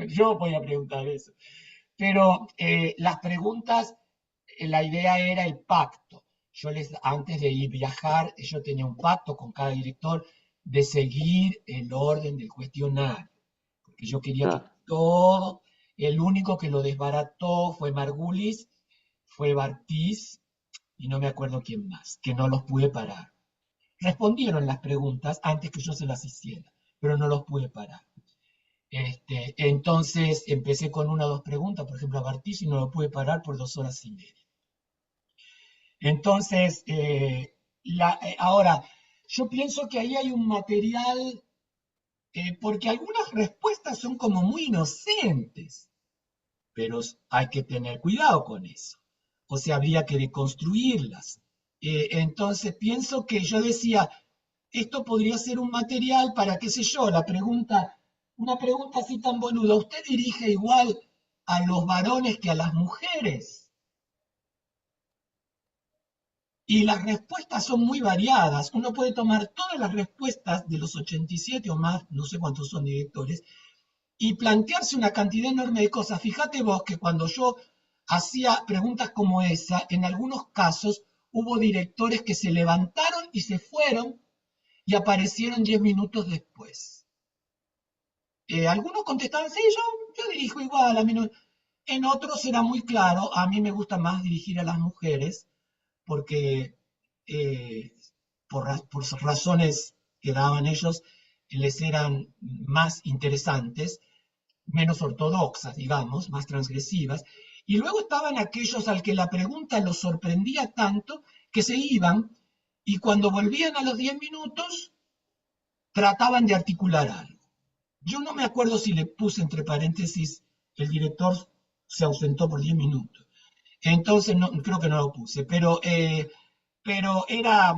Yo voy a preguntar eso. Pero las preguntas, la idea era el pacto. Antes de ir viajar, yo tenía un pacto con cada director de seguir el orden del cuestionario, porque yo quería que ah, todo, el único que lo desbarató fue Margulis, fue Bartiz, y no me acuerdo quién más, que no los pude parar. Respondieron las preguntas antes que yo se las hiciera, pero no los pude parar. Entonces empecé con una o dos preguntas, por ejemplo a Bartiz, y no lo pude parar por 2 horas y media. Entonces, ahora, yo pienso que ahí hay un material, porque algunas respuestas son como muy inocentes, pero hay que tener cuidado con eso. O sea, habría que deconstruirlas. Entonces, pienso que yo decía, esto podría ser un material para, qué sé yo, una pregunta así tan boluda. ¿Usted dirige igual a los varones que a las mujeres? Y las respuestas son muy variadas. Uno puede tomar todas las respuestas de los 87 o más, no sé cuántos son directores, y plantearse una cantidad enorme de cosas. Fíjate vos que cuando yo hacía preguntas como esa, en algunos casos hubo directores que se levantaron y se fueron y aparecieron 10 minutos después. Algunos contestaban, sí, yo dirijo igual, a mí no. En otros era muy claro, a mí me gusta más dirigir a las mujeres, porque eh, por razones que daban ellos, les eran más interesantes, menos ortodoxas, digamos, más transgresivas. Y luego estaban aquellos al que la pregunta los sorprendía tanto que se iban y cuando volvían a los 10 minutos trataban de articular algo. Yo no me acuerdo si le puse entre paréntesis, el director se ausentó por 10 minutos. Entonces, no, creo que no lo puse, pero era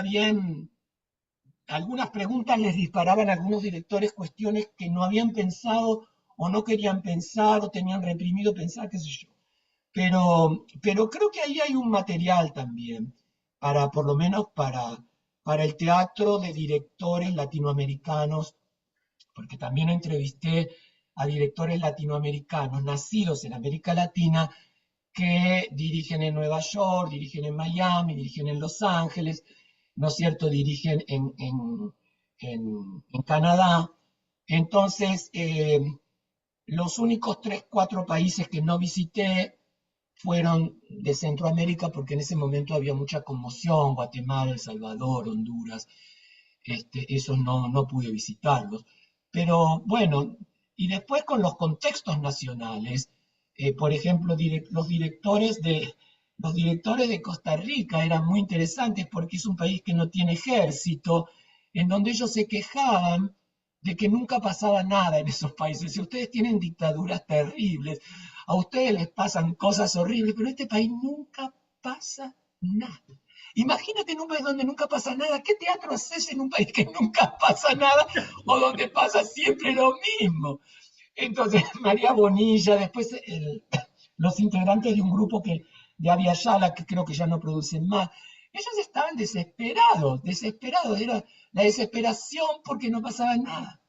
bien, algunas preguntas les disparaban a algunos directores cuestiones que no habían pensado o no querían pensar o tenían reprimido pensar, qué sé yo. Pero creo que ahí hay un material también, por lo menos para el teatro de directores latinoamericanos, porque también entrevisté a directores latinoamericanos nacidos en América Latina que dirigen en Nueva York, dirigen en Miami, dirigen en Los Ángeles, ¿no es cierto? Dirigen en Canadá. Entonces, los únicos 3, 4 países que no visité fueron de Centroamérica porque en ese momento había mucha conmoción, Guatemala, El Salvador, Honduras, esos no pude visitarlos. Pero bueno, y después con los contextos nacionales, por ejemplo, los directores de Costa Rica eran muy interesantes porque es un país que no tiene ejército, en donde ellos se quejaban de que nunca pasaba nada en esos países. Si ustedes tienen dictaduras terribles, a ustedes les pasan cosas horribles, pero en este país nunca pasa nada. Imagínate en un país donde nunca pasa nada. ¿Qué teatro haces en un país que nunca pasa nada o donde pasa siempre lo mismo? Entonces, María Bonilla, después los integrantes de un grupo de Avia Yala, que creo que ya no producen más, ellos estaban desesperados, era la desesperación porque no pasaba nada.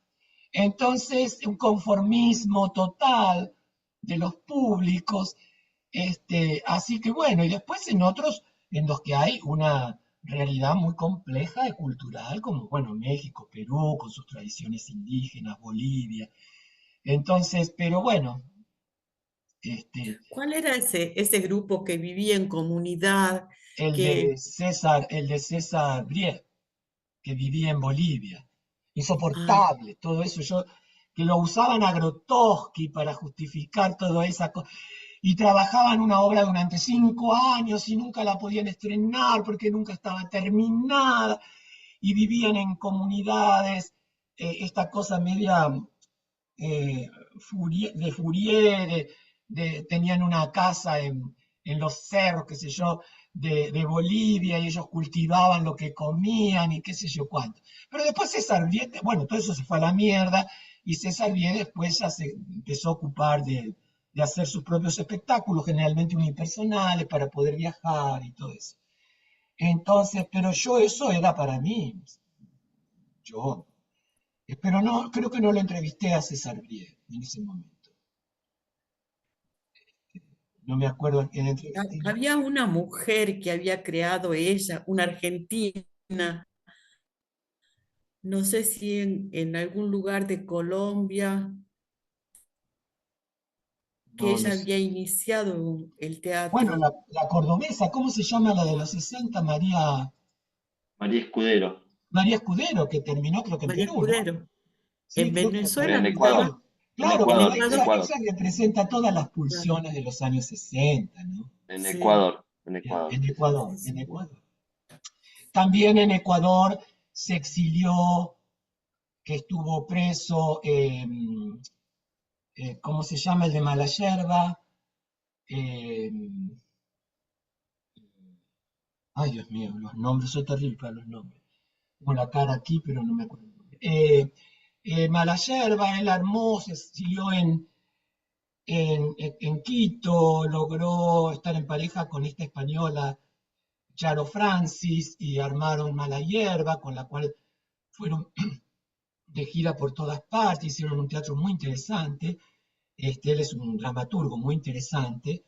Entonces, un conformismo total de los públicos, así que bueno, y después en otros en los que hay una realidad muy compleja y cultural, como bueno, México, Perú, con sus tradiciones indígenas, Bolivia. Entonces, pero bueno, ¿Cuál era ese grupo que vivía en comunidad? Que, El de César Briet, que vivía en Bolivia. ah, Insoportable, todo eso. Que lo usaban a Grotowski para justificar toda esa cosa. Y trabajaban una obra durante 5 años y nunca la podían estrenar porque nunca estaba terminada. Y vivían en comunidades, esta cosa media de Fourier, tenían una casa en los cerros, qué sé yo, de Bolivia, y ellos cultivaban lo que comían y qué sé yo cuánto. Pero después César Viet, bueno, todo eso se fue a la mierda, y César Viet después ya se empezó a ocupar de hacer sus propios espectáculos, generalmente unipersonales, para poder viajar y todo eso. Entonces, pero yo eso era para mí, yo, pero no, creo que no lo entrevisté a César Briet en ese momento. No me acuerdo a quién entrevisté. había una mujer que había creado ella, una argentina, no sé si en algún lugar de Colombia, que No, no ella sé. había iniciado el Bueno, teatro. la cordobesa, ¿cómo se llama la de los 60? María Escudero, María Escudero, que terminó creo que en María Perú, ¿no? Escudero. Sí, En creo que pero Venezuela en no Ecuador, estaba, claro, en claro, en pero Ecuador, en Ecuador. Ecuador, ella representa todas las Claro, pulsiones de los años 60, ¿no? en sí, Ecuador, en Ecuador. En sí, Ecuador, en sí. Ecuador. También en Ecuador se exilió, que estuvo preso, ¿cómo se llama? El de Malayerba. eh, Ay, Dios mío, los nombres, soy terrible para los nombres. Tengo la cara aquí, pero no me acuerdo. Malayerba, él armó, se exilió en Quito, logró estar en pareja con esta española, Charo Francis, y armaron Malayerba, con la cual fueron de gira por todas partes, hicieron un teatro muy interesante. Él es un dramaturgo muy interesante.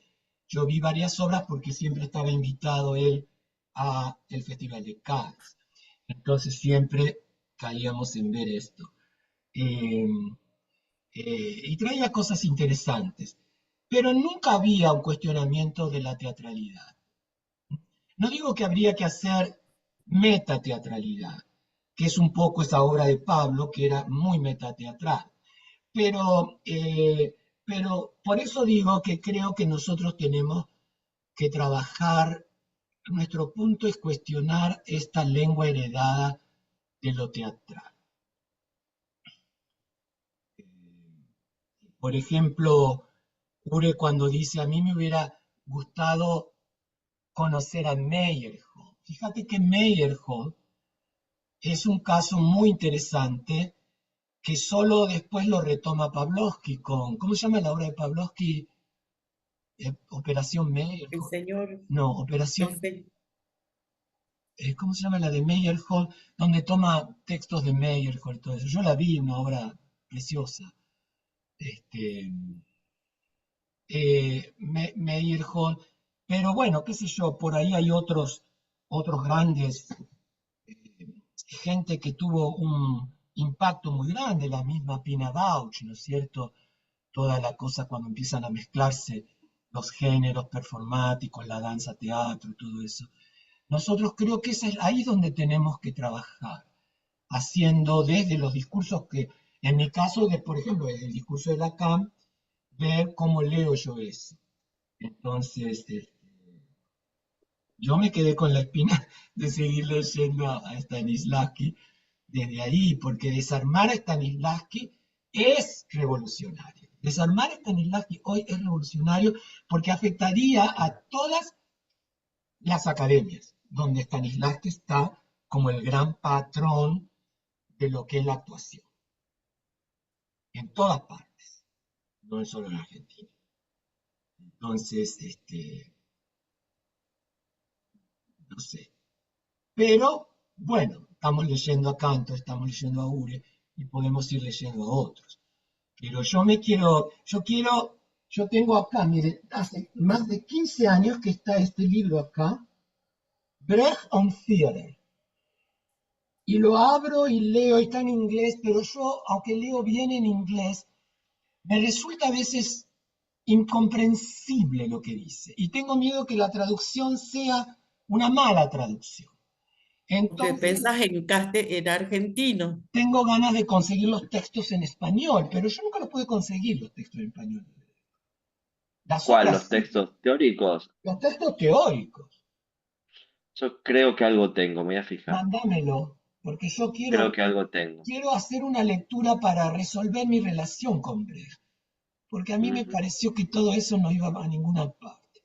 Yo vi varias obras porque siempre estaba invitado él a el Festival de Cannes. Entonces siempre caíamos en ver esto. Eh, y traía cosas interesantes, pero nunca había un cuestionamiento de la teatralidad. No digo que habría que hacer metateatralidad, que es un poco esa obra de Pablo, que era muy metateatral, pero, pero por eso digo que creo que nosotros tenemos que trabajar, nuestro punto es cuestionar esta lengua heredada de lo teatral. Por ejemplo, Ure cuando dice, a mí me hubiera gustado conocer a Meyerhold. Fíjate que Meyerhold es un caso muy interesante que solo después lo retoma Pavlovsky con, ¿cómo se llama la obra de Pavlovsky? Operación El Meyerhold. señor, No, el Operación, se- ¿cómo se llama la de Meyerhold? Donde toma textos de Meyerhold y todo eso. Yo la vi, una obra preciosa. Este, Meyerhold, pero bueno, qué sé yo, por ahí hay otros grandes, gente que tuvo un impacto muy grande, la misma Pina Bausch, ¿no es cierto? Toda la cosa cuando empiezan a mezclarse los géneros performáticos, la danza, teatro, todo eso. Nosotros creo que es ahí donde tenemos que trabajar, haciendo desde los discursos que, en mi caso, por ejemplo, desde el discurso de Lacan, ver cómo leo yo eso. Entonces, yo me quedé con la espina de seguir leyendo a Stanislavski desde ahí, porque desarmar a Stanislavski es revolucionario. Desarmar a Stanislavski hoy es revolucionario porque afectaría a todas las academias, donde Stanislavski está como el gran patrón de lo que es la actuación, en todas partes, no es solo en Argentina. Entonces, no sé. Pero, bueno, estamos leyendo a Canto, estamos leyendo a Ure, y podemos ir leyendo a otros. Pero yo tengo acá, mire, hace más de 15 años que está este libro acá, Brecht on Theater. Y lo abro y leo, está en inglés, pero yo, aunque leo bien en inglés, me resulta a veces incomprensible lo que dice. Y tengo miedo que la traducción sea una mala traducción. Porque Entonces, pensás en argentino. tengo ganas de conseguir los textos en español, pero yo nunca los pude conseguir, los textos en español. Las ¿Cuál? obras ¿Los sí, textos teóricos? los textos teóricos. Yo creo que algo tengo, me voy a fijar. Mándamelo, porque yo Creo que algo tengo. quiero hacer una lectura para resolver mi relación con Brecht, porque a mí me Ujú, pareció que todo eso no iba a ninguna parte.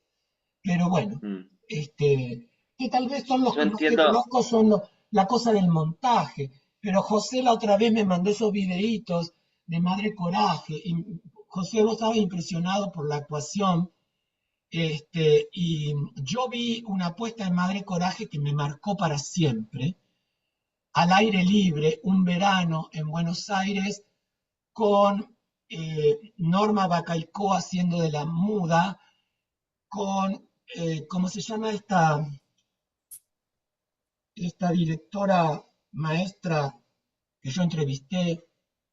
Pero bueno, mm. que tal vez son Yo los que entiendo, conozco son la cosa del montaje, pero José la otra vez me mandó esos videitos de Madre Coraje, y José, vos estabas impresionado por la actuación, y yo vi una puesta de Madre Coraje que me marcó para siempre, al aire libre, un verano en Buenos Aires, con Norma Bacaico haciendo de la muda, con, ¿cómo se llama esta directora maestra que yo entrevisté,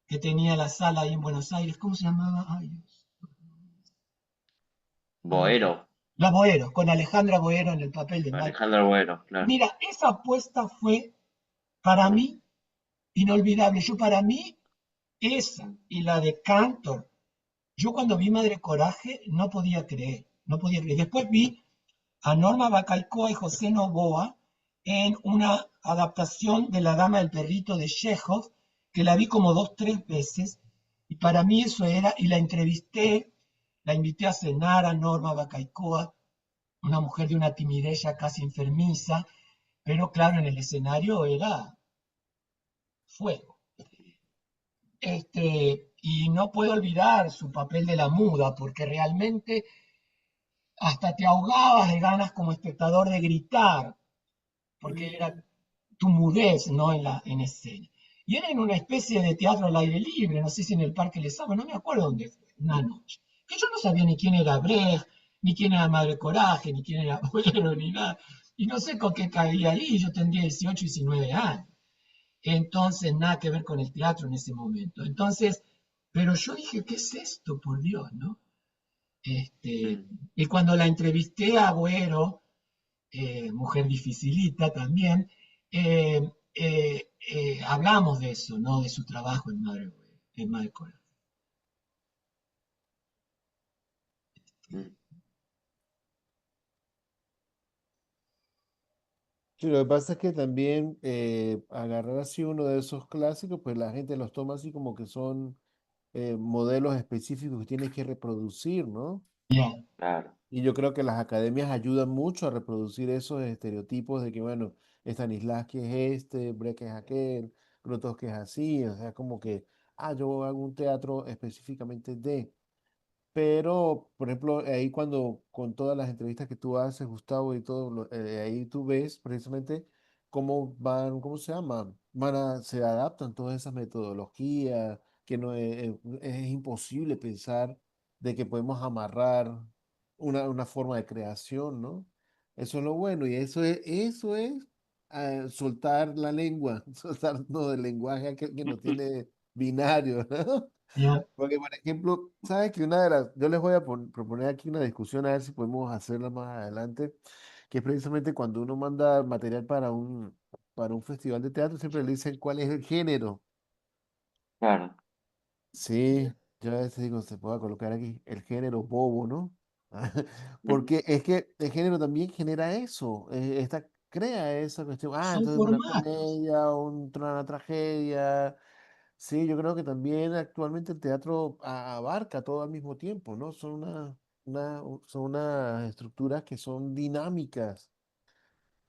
que tenía la sala ahí en Buenos Aires? ¿Cómo se llamaba? Ay, Dios. Boero, La Boero, con Alejandra Boero en el papel de Mike. Alejandro Boero, claro. Mira, esa apuesta fue para mí inolvidable. Yo para mí, esa y la de Cantor, yo cuando vi Madre Coraje no podía creer, no podía creer. Después vi a Norma Bacalcoa y José Novoa en una adaptación de La Dama del Perrito de Chekhov, que la vi como 2, 3 veces, y para mí eso era, y la entrevisté, la invité a cenar a Norma Bacalcoa, una mujer de una timidez ya casi enfermiza, pero claro, en el escenario era fuego. Y no puedo olvidar su papel de la muda, porque realmente hasta te ahogabas de ganas como espectador de gritar, porque era tu mudez, ¿no? En escena. Y era en una especie de teatro al aire libre, no sé si en el Parque Les Sabes, no me acuerdo dónde fue, una noche. Que yo no sabía ni quién era Brecht, ni quién era Madre Coraje, ni quién era Bueno, ni nada. Y no sé con qué caía ahí, yo tendría 18, 19 años. Entonces, nada que ver con el teatro en ese momento. Entonces, pero yo dije, ¿qué es esto, por Dios, no? Mm. Y cuando la entrevisté a Agüero, mujer dificilita también, hablamos de eso, ¿no? De su trabajo en Madre Coraje. Mm. Sí, lo que pasa es que también agarrar así uno de esos clásicos, pues la gente los toma así como que son modelos específicos que tienes que reproducir, ¿no? Yeah. Claro. Y yo creo que las academias ayudan mucho a reproducir esos estereotipos de que, bueno, Stanislavski es este, Brecht es aquel, Grotowski es así, o sea, como que, yo hago un teatro específicamente de. Pero, por ejemplo, ahí cuando con todas las entrevistas que tú haces, Gustavo, y todo, ahí tú ves precisamente cómo van, ¿cómo se llama? Se adaptan todas esas metodologías, que no es imposible pensar de que podemos amarrar una forma de creación, ¿no? Eso es lo bueno, y eso es soltar la lengua, soltarnos del lenguaje aquel que no tiene binario, ¿no? Ya, Porque, por ejemplo, sabes que una de las, yo les voy a proponer aquí una discusión a ver si podemos hacerla más adelante, que es precisamente cuando uno manda material para un festival de teatro, siempre le dicen cuál es el género. Claro. Sí, yo a veces digo, se puede colocar aquí el género bobo, ¿no? Ujú. Porque es que el género también genera eso, crea esa cuestión. Ah, son entonces una formatos. comedia, una tragedia. Sí, yo creo que también actualmente el teatro abarca todo al mismo tiempo, ¿no? Son unas estructuras que son dinámicas,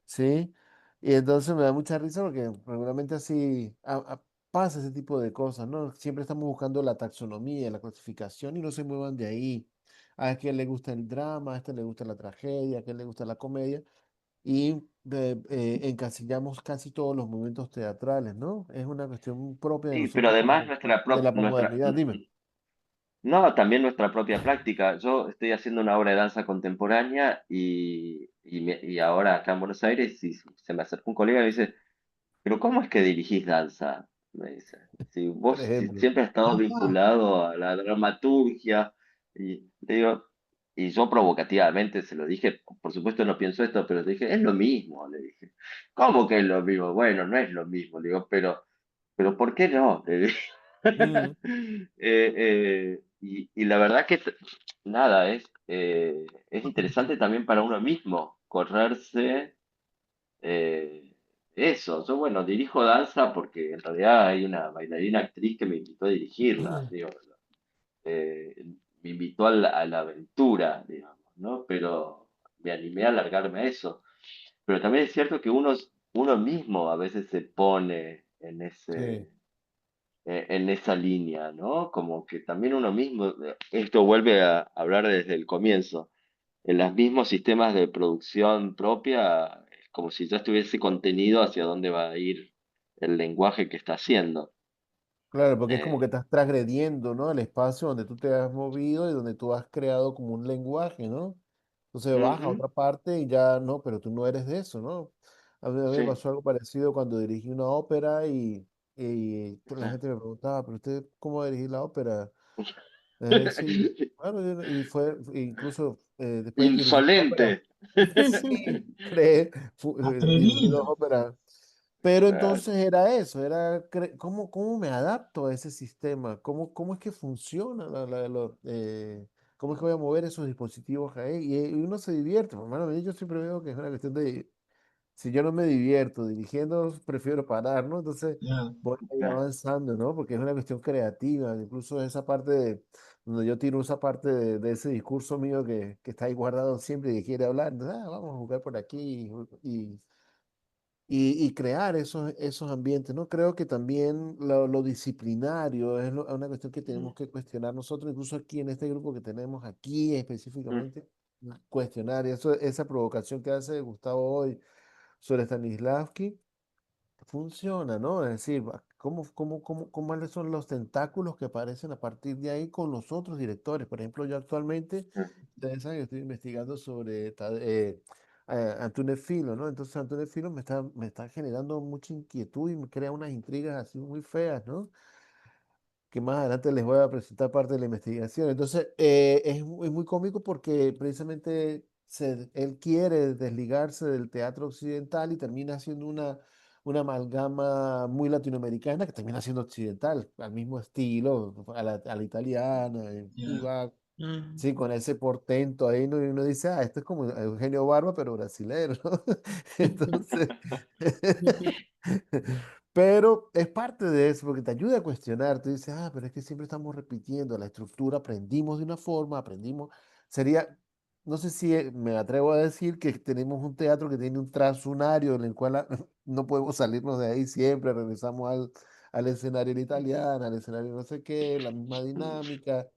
¿sí? Y entonces me da mucha risa porque regularmente así pasa ese tipo de cosas, ¿no? Siempre estamos buscando la taxonomía, la clasificación y no se muevan de ahí. A este le gusta el drama, a este le gusta la tragedia, a este le gusta la comedia y encasillamos casi todos los momentos teatrales, ¿no? Es una cuestión propia de Sí, pero nosotros además como de la posmodernidad, dime. no, también nuestra propia práctica. Yo estoy haciendo una obra de danza contemporánea y ahora acá en Buenos Aires se me acercó un colega y me dice, pero ¿cómo es que dirigís danza? Me dice, si Por vos ejemplo. siempre has estado Ajá, vinculado a la dramaturgia y le digo, y yo provocativamente se lo dije, por supuesto no pienso esto, pero le dije, es lo mismo, le dije. ¿Cómo que es lo mismo? Bueno, no es lo mismo, le digo, pero ¿por qué no? Le dije. Mm, Y la verdad que nada, es interesante también para uno mismo correrse eso. Yo, bueno, dirijo danza porque en realidad hay una bailarina actriz que me invitó a dirigirla, digo, eh, me invitó a la aventura, digamos, ¿no? Pero me animé a alargarme a eso. Pero también es cierto que uno mismo a veces se pone sí, en esa línea, ¿no? Como que también uno mismo, esto vuelve a hablar desde el comienzo, en los mismos sistemas de producción propia, es como si ya estuviese contenido hacia dónde va a ir el lenguaje que está haciendo. claro, porque es como que Eh, estás transgrediendo, ¿no? El espacio donde tú te has movido y donde tú has creado como un lenguaje, ¿no? Entonces vas a ujú, otra parte y ya no, pero tú no eres de eso, ¿no? A mí me sí. pasó algo parecido cuando dirigí una ópera y la gente me preguntaba, ¿pero usted cómo va a dirigir la ópera? Sí, bueno, incluso después dirigí una ópera. Insolente. Sí, dirigí dos atrevido. óperas. Pero Claro. entonces era eso, cómo me adapto a ese sistema, cómo es que funciona, cómo es que voy a mover esos dispositivos ahí. Y uno se divierte, hermano. Yo siempre veo que es una cuestión de, si yo no me divierto dirigiendo, prefiero parar, ¿no? Entonces Ya, voy ahí Claro. avanzando, ¿no? Porque es una cuestión creativa, incluso esa parte donde yo tiro esa parte de ese discurso mío que está ahí guardado siempre y que quiere hablar. Entonces, vamos a jugar por aquí y crear esos ambientes, ¿no? Creo que también lo disciplinario es una cuestión que tenemos que cuestionar nosotros, incluso aquí en este grupo que tenemos aquí Mm, específicamente, cuestionar esa provocación que hace Gustavo hoy sobre Stanislavski funciona, ¿no? Es decir, cuáles son los tentáculos que aparecen a partir de ahí con los otros directores? Por ejemplo, yo actualmente, mm, ustedes saben, yo estoy investigando sobre Antúnez Filo, ¿no? Entonces Antúnez Filo me está generando mucha inquietud y me crea unas intrigas así muy feas, ¿no? Que más adelante les voy a presentar parte de la investigación. Entonces, es muy cómico porque precisamente él quiere desligarse del teatro occidental y termina haciendo una amalgama muy latinoamericana que termina siendo occidental, al mismo estilo, a la italiana, y ya. va, Mm. sí, con ese portento ahí, ¿no? Y uno dice, esto es como Eugenio Barba, pero brasilero, ¿no? Entonces... Pero es parte de eso, porque te ayuda a cuestionar. Tú dices, pero es que siempre estamos repitiendo la estructura, aprendimos de una forma, no sé si me atrevo a decir que tenemos un teatro que tiene un transunario en el cual no podemos salirnos de ahí siempre, regresamos al escenario en italiano, al escenario no sé qué, la misma dinámica.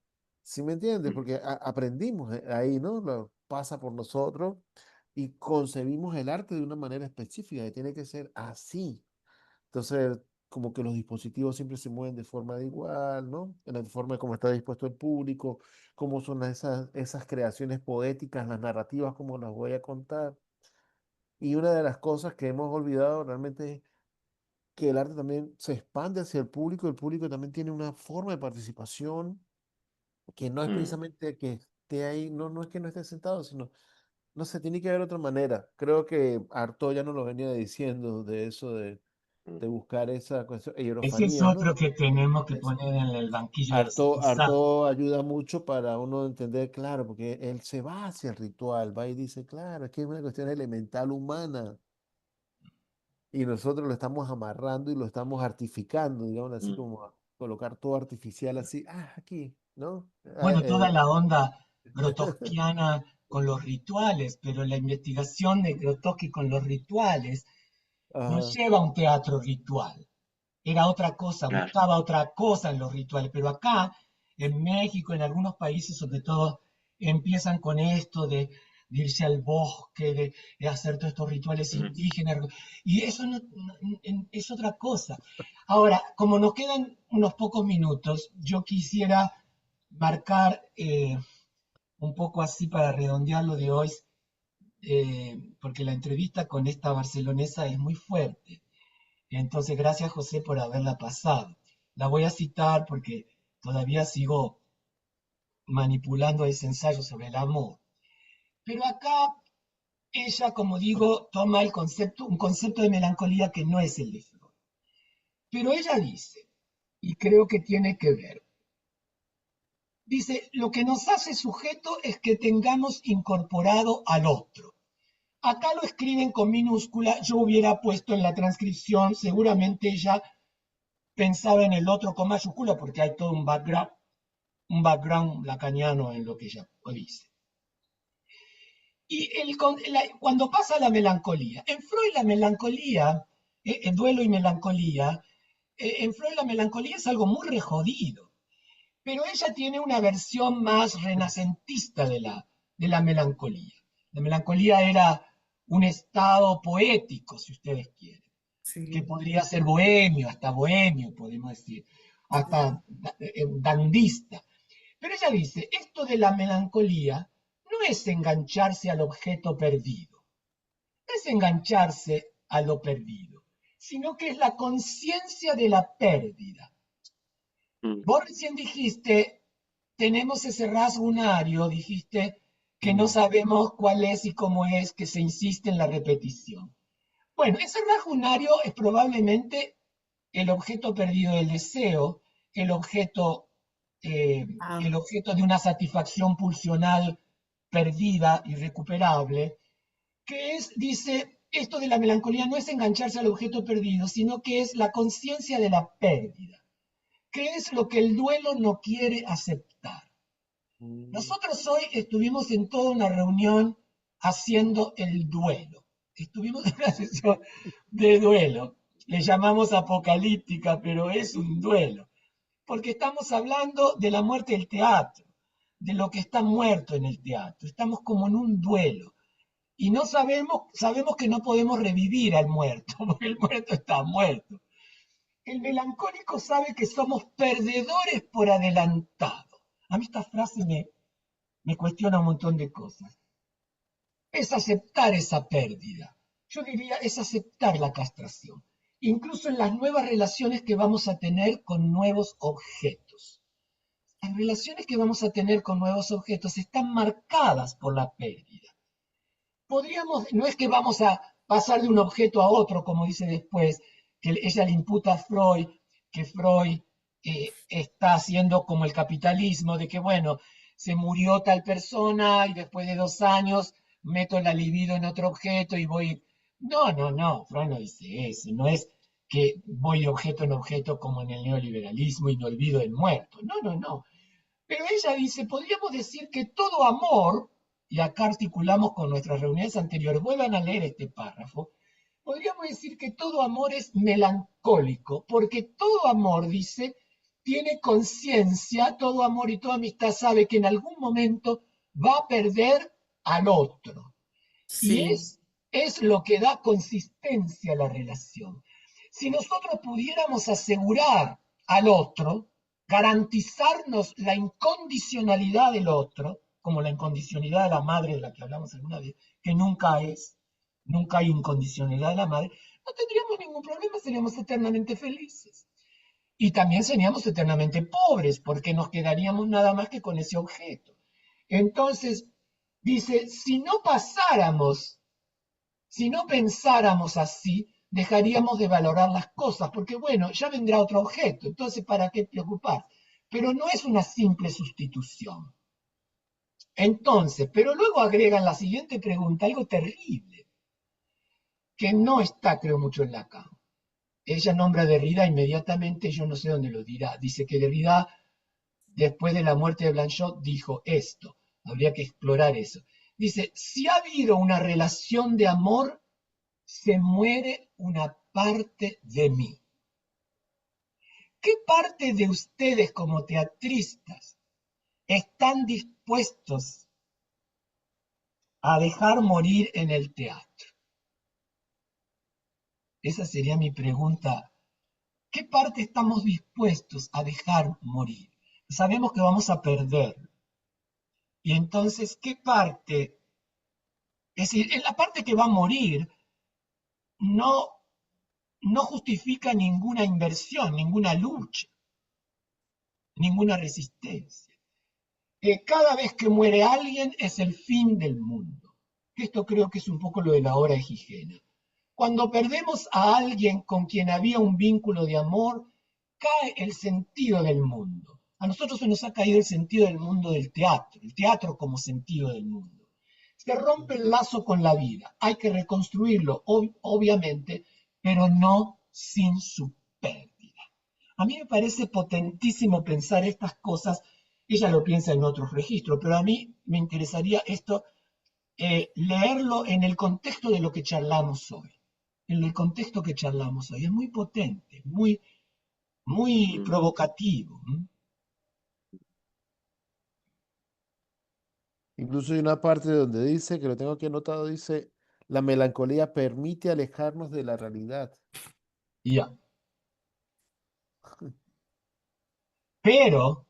¿Sí me entiendes? mm, Porque aprendimos ahí, ¿no? Lo pasa por nosotros y concebimos el arte de una manera específica, que tiene que ser así. Entonces, como que los dispositivos siempre se mueven de forma de igual, ¿no? En la forma como está dispuesto el público, cómo son esas creaciones poéticas, las narrativas, cómo las voy a contar. Y una de las cosas que hemos olvidado realmente que el arte también se expande hacia el público también tiene una forma de participación que no es Mm, precisamente que esté ahí, no, no es que no esté sentado, sino, no sé, tiene que haber otra manera. Creo que Artaud ya nos lo venía diciendo de eso mm, de buscar esa cuestión, Ese es hierofanía, ¿no? otro que tenemos que Es, poner en el banquillo de Saint-Saëns. Artaud ayuda mucho para uno entender, claro, porque él se va hacia el ritual, va y dice, claro, es que es una cuestión elemental humana. Y nosotros lo estamos amarrando y lo estamos artificando, digamos así mm, como colocar todo artificial así, aquí, ¿no? Bueno, toda la onda grotowskiana con los rituales, pero la investigación de Grotowski con los rituales nos Ajá, lleva a un teatro ritual. Era otra cosa, claro. buscaba otra cosa en los rituales, pero acá, en México, en algunos países sobre todo, empiezan con esto de irse al bosque, de hacer todos estos rituales Mm, indígenas, y eso es otra cosa. Ahora, como nos quedan unos pocos minutos, yo quisiera marcar un poco así para redondear lo de hoy, porque la entrevista con esta barcelonesa es muy fuerte. Entonces, gracias José por haberla pasado. La voy a citar porque todavía sigo manipulando ese ensayo sobre el amor. Pero acá ella, como digo, toma un concepto de melancolía que no es el de Freud. Pero ella dice, y creo que tiene que ver, dice, lo que nos hace sujeto es que tengamos incorporado al otro. Acá lo escriben con minúscula, yo hubiera puesto en la transcripción, seguramente ella pensaba en el otro con mayúscula porque hay todo un background lacaniano en lo que ella dice. Y cuando pasa la melancolía, en Freud la melancolía, el duelo y melancolía, en Freud la melancolía es algo muy rejodido, pero ella tiene una versión más renacentista de la melancolía. La melancolía era un estado poético, si ustedes quieren, que Sí, podría ser bohemio, hasta bohemio, podemos decir, hasta dandista. Pero ella dice, esto de la melancolía no es engancharse al objeto perdido, no es engancharse a lo perdido, sino que es la conciencia de la pérdida. mm, Vos recién dijiste, tenemos ese rasgo unario, dijiste que no mm, sabemos cuál es y cómo es, que se insiste en la repetición. Bueno, ese rasgo unario es probablemente el objeto perdido del deseo, el objeto, ah, el objeto de una satisfacción pulsional perdida, irrecuperable, que es, dice, esto de la melancolía no es engancharse al objeto perdido, sino que es la conciencia de la pérdida, que es lo que el duelo no quiere aceptar. mm, Nosotros hoy estuvimos en toda una reunión haciendo el duelo. Estuvimos en una sesión de duelo. Le llamamos apocalíptica, pero es un duelo. Porque estamos hablando de la muerte del teatro, de lo que está muerto en el teatro. Estamos como en un duelo. Y no sabemos que no podemos revivir al muerto, porque el muerto está muerto. El melancólico sabe que somos perdedores por adelantado. A mí esta frase me cuestiona un montón de cosas. Es aceptar esa pérdida. Yo diría, es aceptar la castración, incluso en las nuevas relaciones que vamos a tener con nuevos objetos. Las relaciones que vamos a tener con nuevos objetos están marcadas por la pérdida. No es que vamos a pasar de un objeto a otro, como dice después, que ella le imputa a Freud, que Freud está haciendo como el capitalismo, de que bueno, se murió tal persona y después de 2 años meto la libido en otro objeto y voy... No, no, no, Freud no dice eso, no es que voy de objeto en objeto como en el neoliberalismo y no olvido el muerto. No, no, no. Pero ella dice, podríamos decir que todo amor, y acá articulamos con nuestras reuniones anteriores, vuelvan a leer este párrafo, podríamos decir que todo amor es melancólico, porque todo amor, dice, tiene conciencia, todo amor y toda amistad sabe que en algún momento va a perder al otro. Y sí, es lo que da consistencia a la relación. Si nosotros pudiéramos asegurar al otro, garantizarnos la incondicionalidad del otro, como la incondicionalidad de la madre de la que hablamos alguna vez, que nunca hay incondicionalidad de la madre, no tendríamos ningún problema, seríamos eternamente felices. Y también seríamos eternamente pobres, porque nos quedaríamos nada más que con ese objeto. Entonces, dice, si no pensáramos así, dejaríamos de valorar las cosas, porque bueno, ya vendrá otro objeto, entonces ¿para qué preocupar? Pero no es una simple sustitución. Entonces, pero luego agregan la siguiente pregunta, algo terrible, que no está, creo, mucho en Lacan. Ella nombra a Derrida inmediatamente, yo no sé dónde lo dirá. Dice que Derrida, después de la muerte de Blanchot, dijo esto. Habría que explorar eso. Dice, si ha habido una relación de amor, se muere una parte de mí. ¿Qué parte de ustedes como teatristas están dispuestos a dejar morir en el teatro? Esa sería mi pregunta. ¿Qué parte estamos dispuestos a dejar morir? Sabemos que vamos a perder. Y entonces, ¿qué parte? Es decir, en la parte que va a morir no, no justifica ninguna inversión, ninguna lucha, ninguna resistencia. Cada vez que muere alguien es el fin del mundo. Esto creo que es un poco lo de la obra de Gigena. Cuando perdemos a alguien con quien había un vínculo de amor, cae el sentido del mundo. A nosotros se nos ha caído el sentido del mundo del teatro, el teatro como sentido del mundo. Se rompe el lazo con la vida, hay que reconstruirlo, obviamente, pero no sin su pérdida. A mí me parece potentísimo pensar estas cosas, ella lo piensa en otros registros, pero a mí me interesaría esto, leerlo en el contexto de lo que charlamos hoy. En el contexto que charlamos hoy. Es muy potente, muy provocativo. Incluso hay una parte donde dice, que lo tengo aquí anotado, dice, la melancolía permite alejarnos de la realidad. Ya. Pero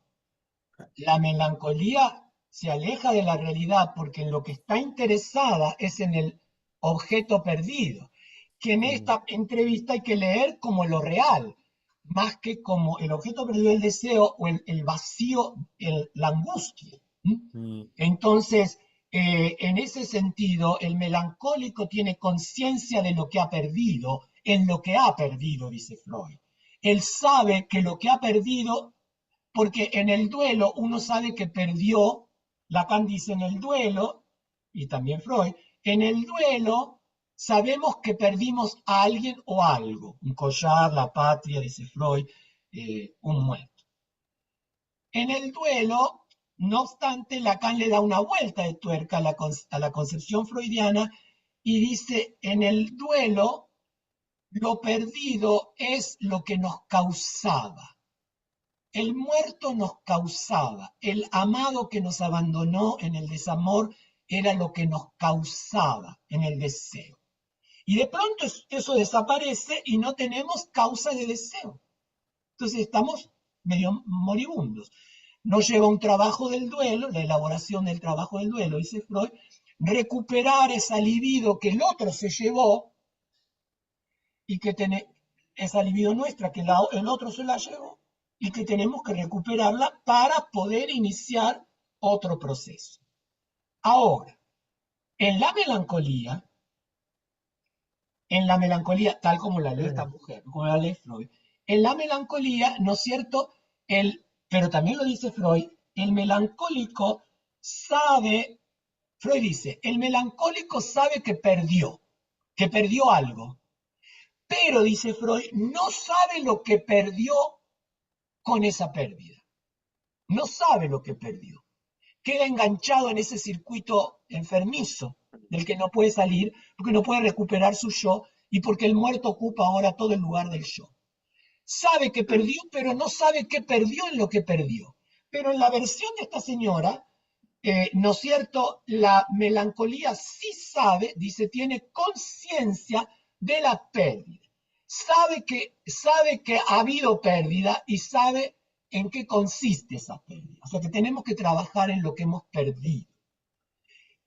la melancolía se aleja de la realidad porque en lo que está interesada es en el objeto perdido, que en esta entrevista hay que leer como lo real, más que como el objeto perdido del deseo o el vacío, la angustia. Entonces, en ese sentido, el melancólico tiene conciencia de lo que ha perdido, en lo que ha perdido, dice Freud. Él sabe que lo que ha perdido, porque en el duelo uno sabe que perdió, Lacan dice en el duelo, y también Freud, en el duelo sabemos que perdimos a alguien o algo, un collar, la patria, dice Freud, un muerto. En el duelo, no obstante, Lacan le da una vuelta de tuerca a la concepción freudiana y dice, en el duelo, lo perdido es lo que nos causaba. El muerto nos causaba, el amado que nos abandonó en el desamor era lo que nos causaba en el deseo. Y de pronto eso desaparece y no tenemos causa de deseo. Entonces estamos medio moribundos. Nos lleva un trabajo del duelo, la elaboración del trabajo del duelo, dice Freud, recuperar esa libido que el otro se llevó y que esa libido nuestra que el otro se la llevó y que tenemos que recuperarla para poder iniciar otro proceso. Ahora, en la melancolía, tal como la lee esta mujer, como la lee Freud, en la melancolía, ¿no es cierto? Pero también lo dice Freud, el melancólico sabe, Freud dice, el melancólico sabe que perdió algo, pero, dice Freud, no sabe lo que perdió con esa pérdida. No sabe lo que perdió. Queda enganchado en ese circuito enfermizo del que no puede salir porque no puede recuperar su yo y porque el muerto ocupa ahora todo el lugar del yo. Sabe que perdió, pero no sabe qué perdió en lo que perdió. Pero en la versión de esta señora, ¿no es cierto? La melancolía sí sabe, dice, tiene conciencia de la pérdida. Sabe que ha habido pérdida y sabe en qué consiste esa pérdida. O sea que tenemos que trabajar en lo que hemos perdido,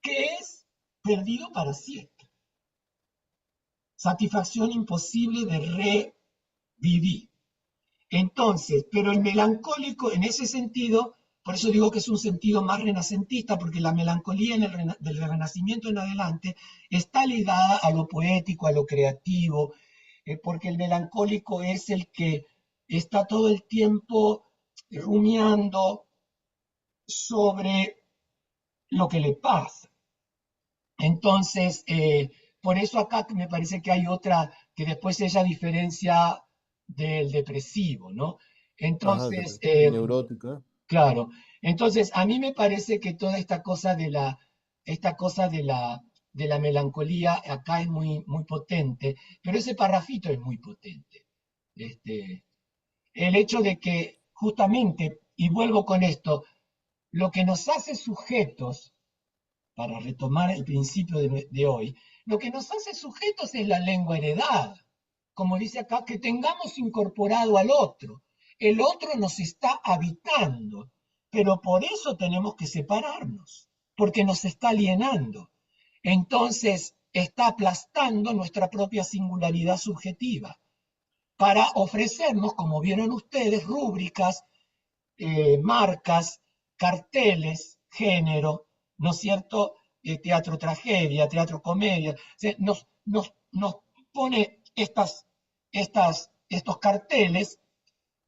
que es perdido para siempre. satisfacción imposible de revivir. Entonces, pero el melancólico en ese sentido, por eso digo que es un sentido más renacentista, porque la melancolía del Renacimiento en adelante está ligada a lo poético, a lo creativo, porque el melancólico es el que está todo el tiempo rumiando sobre lo que le pasa. Entonces, por eso acá me parece que hay otra, que después ella diferencia del depresivo, ¿no? Ajá, Entonces, neurótica. claro, entonces a mí me parece que toda esta cosa de la melancolía acá es muy, muy potente, pero ese parrafito es muy potente. Este, el hecho de que justamente, y vuelvo con esto, lo que nos hace sujetos, para retomar el principio de hoy, lo que nos hace sujetos es la lengua heredada. Como dice acá, que tengamos incorporado al otro. El otro nos está habitando, pero por eso tenemos que separarnos, porque nos está alienando. Entonces, está aplastando nuestra propia singularidad subjetiva para ofrecernos, como vieron ustedes, rúbricas, marcas, carteles, género, ¿no es cierto? Teatro tragedia, teatro comedia. O sea, nos pone estos carteles,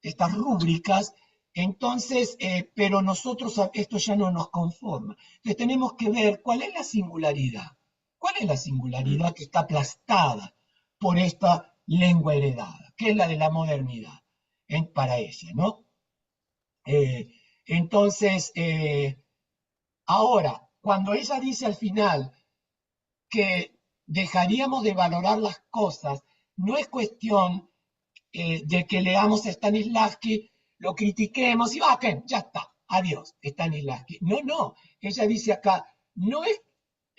estas rúbricas, entonces, pero nosotros esto ya no nos conforma. Entonces tenemos que ver cuál es la singularidad. ¿Cuál es la singularidad que está aplastada por esta lengua heredada? Que es la de la modernidad para ella, ¿no? Entonces, ahora, cuando ella dice al final que dejaríamos de valorar las cosas, no es cuestión de que leamos a Stanislavski, lo critiquemos y ya está, adiós, Stanislavski. No, no, ella dice acá, no es,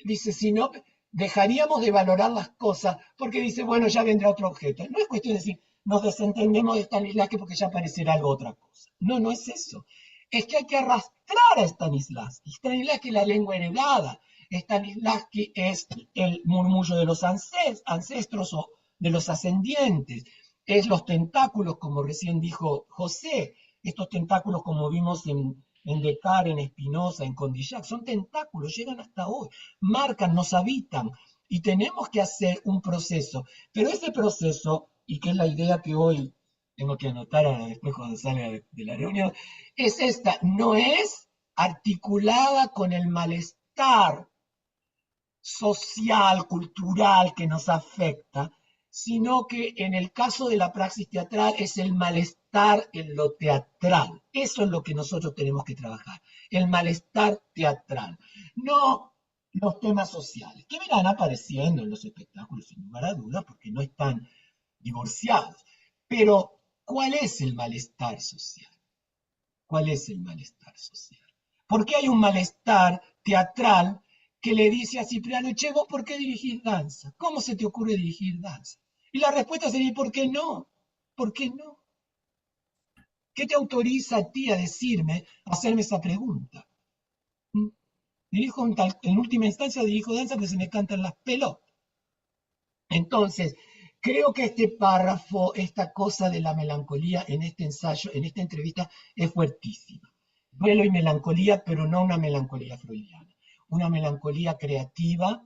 dice, sino dejaríamos de valorar las cosas porque dice, bueno, ya vendrá otro objeto. No es cuestión de decir, nos desentendemos de Stanislavski porque ya aparecerá algo otra cosa. No, no es eso. Es que hay que arrastrar a Stanislavski. Stanislavski es la lengua heredada. Stanislavski es el murmullo de los ancestros o de los ascendientes. Es los tentáculos, como recién dijo José, estos tentáculos como vimos en Descartes, en Spinoza, en Condillac, son tentáculos, llegan hasta hoy, marcan, nos habitan, y tenemos que hacer un proceso. Pero ese proceso, y que es la idea que hoy tengo que anotar ahora después cuando salga de la reunión, es esta, no es articulada con el malestar social, cultural que nos afecta, sino que en el caso de la praxis teatral es el malestar en lo teatral. Eso es lo que nosotros tenemos que trabajar, el malestar teatral. No los temas sociales, que verán apareciendo en los espectáculos sin lugar a dudas, porque no están divorciados. Pero, ¿cuál es el malestar social? ¿Cuál es el malestar social? ¿Por qué hay un malestar teatral que le dice a Cipriano, che, vos por qué dirigís danza? ¿Cómo se te ocurre dirigir danza? Y la respuesta sería, ¿por qué no? ¿Por qué no? ¿Qué te autoriza a ti a decirme, a hacerme esa pregunta? En última instancia dirijo danza porque se me cantan las pelotas. Entonces, creo que este párrafo, esta cosa de la melancolía en este ensayo, en esta entrevista, es fuertísima. Duelo y melancolía, pero no una melancolía freudiana, una melancolía creativa,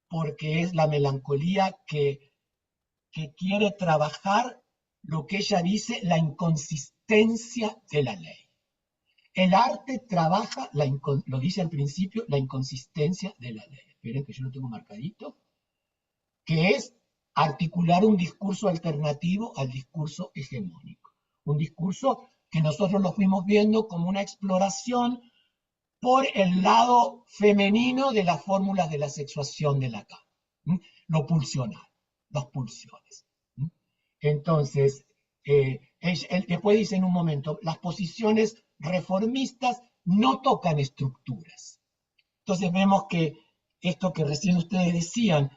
porque es la melancolía que quiere trabajar lo que ella dice, la inconsistencia de la ley. El arte trabaja, lo dice al principio, la inconsistencia de la ley. Esperen que yo lo tengo marcadito, que es articular un discurso alternativo al discurso hegemónico. Un discurso que nosotros lo fuimos viendo como una exploración por el lado femenino de las fórmulas de la sexuación de Lacan. Lo pulsional, las pulsiones. Entonces, después dice en un momento, las posiciones reformistas no tocan estructuras. Entonces vemos que esto que recién ustedes decían,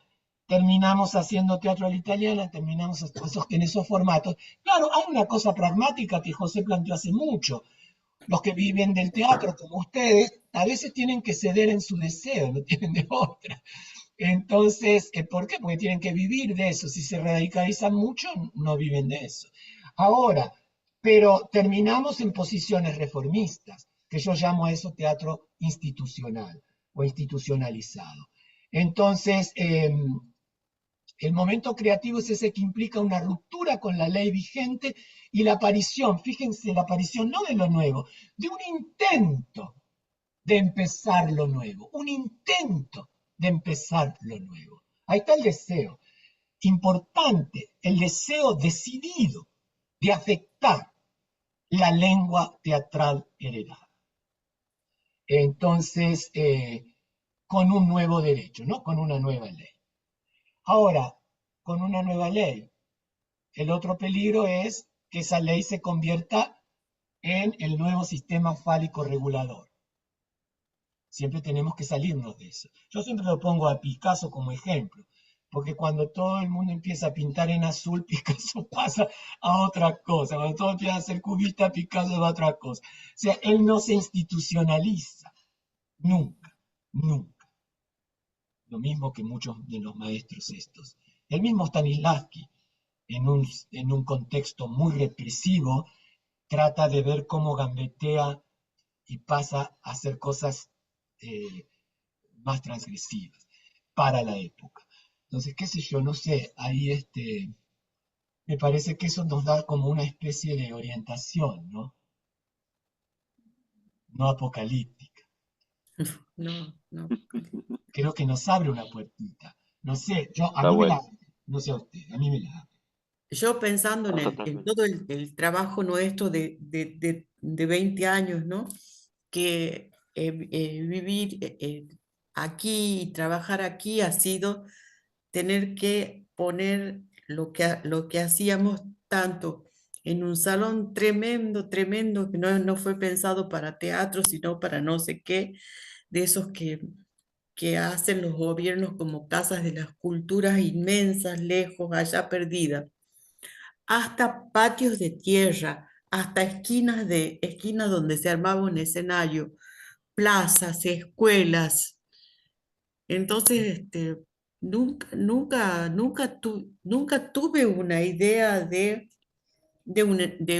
terminamos haciendo teatro a la italiana, terminamos en esos formatos. Claro, hay una cosa pragmática que José planteó hace mucho. Los que viven del teatro, como ustedes, a veces tienen que ceder en su deseo, no tienen de otra. Entonces, ¿por qué? Porque tienen que vivir de eso. Si se radicalizan mucho, no viven de eso. Ahora, pero terminamos en posiciones reformistas, que yo llamo a eso teatro institucional o institucionalizado. Entonces, el momento creativo es ese que implica una ruptura con la ley vigente y la aparición, fíjense, la aparición no de lo nuevo, de un intento de empezar lo nuevo, un intento de empezar lo nuevo. Ahí está el deseo. Importante, el deseo decidido de afectar la lengua teatral heredada. Entonces, con un nuevo derecho, ¿no? Con una nueva ley. Ahora, con una nueva ley, el otro peligro es que esa ley se convierta en el nuevo sistema fálico regulador. Siempre tenemos que salirnos de eso. Yo siempre lo pongo a Picasso como ejemplo, porque cuando todo el mundo empieza a pintar en azul, Picasso pasa a otra cosa. Cuando todo empieza a ser cubista, Picasso va a otra cosa. O sea, él no se institucionaliza, nunca, nunca. Lo mismo que muchos de los maestros estos. El mismo Stanislavski, en un contexto muy represivo, trata de ver cómo gambetea y pasa a hacer cosas más transgresivas para la época. Entonces, qué sé yo, no sé, ahí me parece que eso nos da como una especie de orientación, ¿no? No apocalíptica. No, no. Creo que nos abre una puertita. No sé, a Está mí me la bueno. abre, no sé a usted, a mí me la abre. Yo pensando en, en Totalmente. todo el trabajo nuestro de 20 años, ¿no? Que vivir aquí y trabajar aquí ha sido tener que poner lo que hacíamos tanto en un salón tremendo, tremendo, que no fue pensado para teatro, sino para no sé qué, de esos que hacen los gobiernos como casas de las culturas inmensas, lejos, allá perdidas, hasta patios de tierra, hasta esquinas donde se armaba un escenario, plazas, escuelas. Entonces, nunca tuve una idea de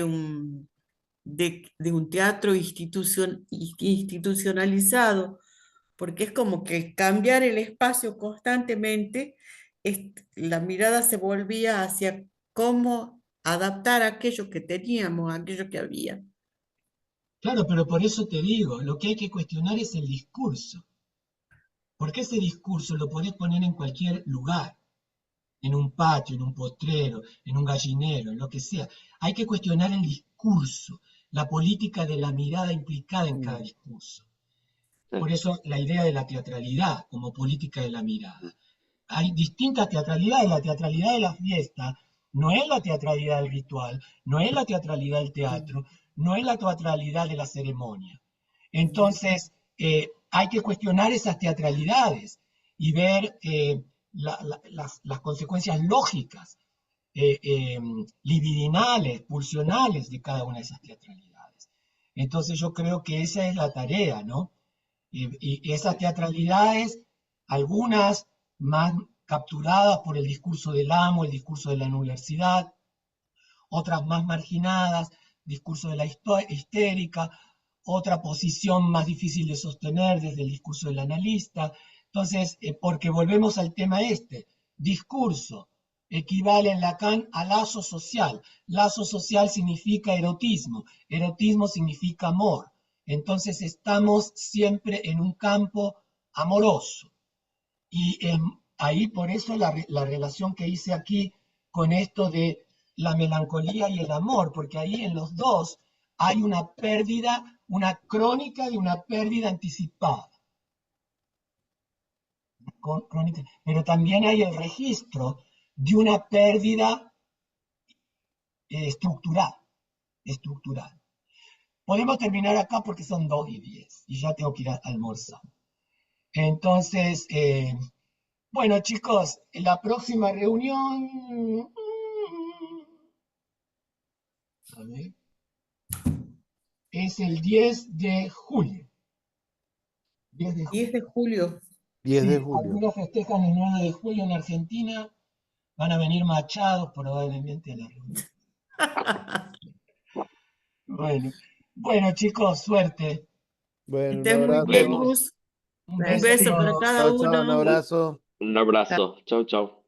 un teatro institucionalizado, porque es como que cambiar el espacio constantemente, la mirada se volvía hacia cómo adaptar aquello que teníamos, aquello que había. Claro, pero por eso te digo, lo que hay que cuestionar es el discurso. Porque ese discurso lo podés poner en cualquier lugar, en un patio, en un potrero, en un gallinero, en lo que sea. Hay que cuestionar el discurso, la política de la mirada implicada en cada discurso. Por Sí. eso la idea de la teatralidad como política de la mirada. Hay distintas teatralidades. La teatralidad de la fiesta no es la teatralidad del ritual, no es la teatralidad del teatro, no es la teatralidad de la ceremonia. Entonces, hay que cuestionar esas teatralidades y ver las consecuencias lógicas, libidinales, pulsionales de cada una de esas teatralidades. Entonces yo creo que esa es la tarea, ¿no? Y esas teatralidades, algunas más capturadas por el discurso del amo, el discurso de la universidad, otras más marginadas, discurso de la histérica, otra posición más difícil de sostener desde el discurso del analista. Entonces, porque volvemos al tema discurso equivale en Lacan a lazo social. Lazo social significa erotismo, erotismo significa amor. Entonces estamos siempre en un campo amoroso. Y ahí por eso la relación que hice aquí con esto de la melancolía y el amor, porque ahí en los dos hay una pérdida, una crónica de una pérdida anticipada. Crónica, pero también hay el registro de una pérdida estructural, estructural. Podemos terminar acá porque son 2:10 y ya tengo que ir a almorzar. Entonces, bueno, chicos, la próxima reunión a ver, es el 10 de julio. 10 de 10 julio. de julio. 10 de Sí, julio. algunos festejan el 9 de julio en Argentina, van a venir machados probablemente a la reunión. Bueno, bueno chicos, suerte. Que Bueno, un estés muy Nos bien, abrazo. vemos. Gus. Un Un beso a beso para todos. cada Chao, chao, un uno. abrazo. Un abrazo. Chau, chau.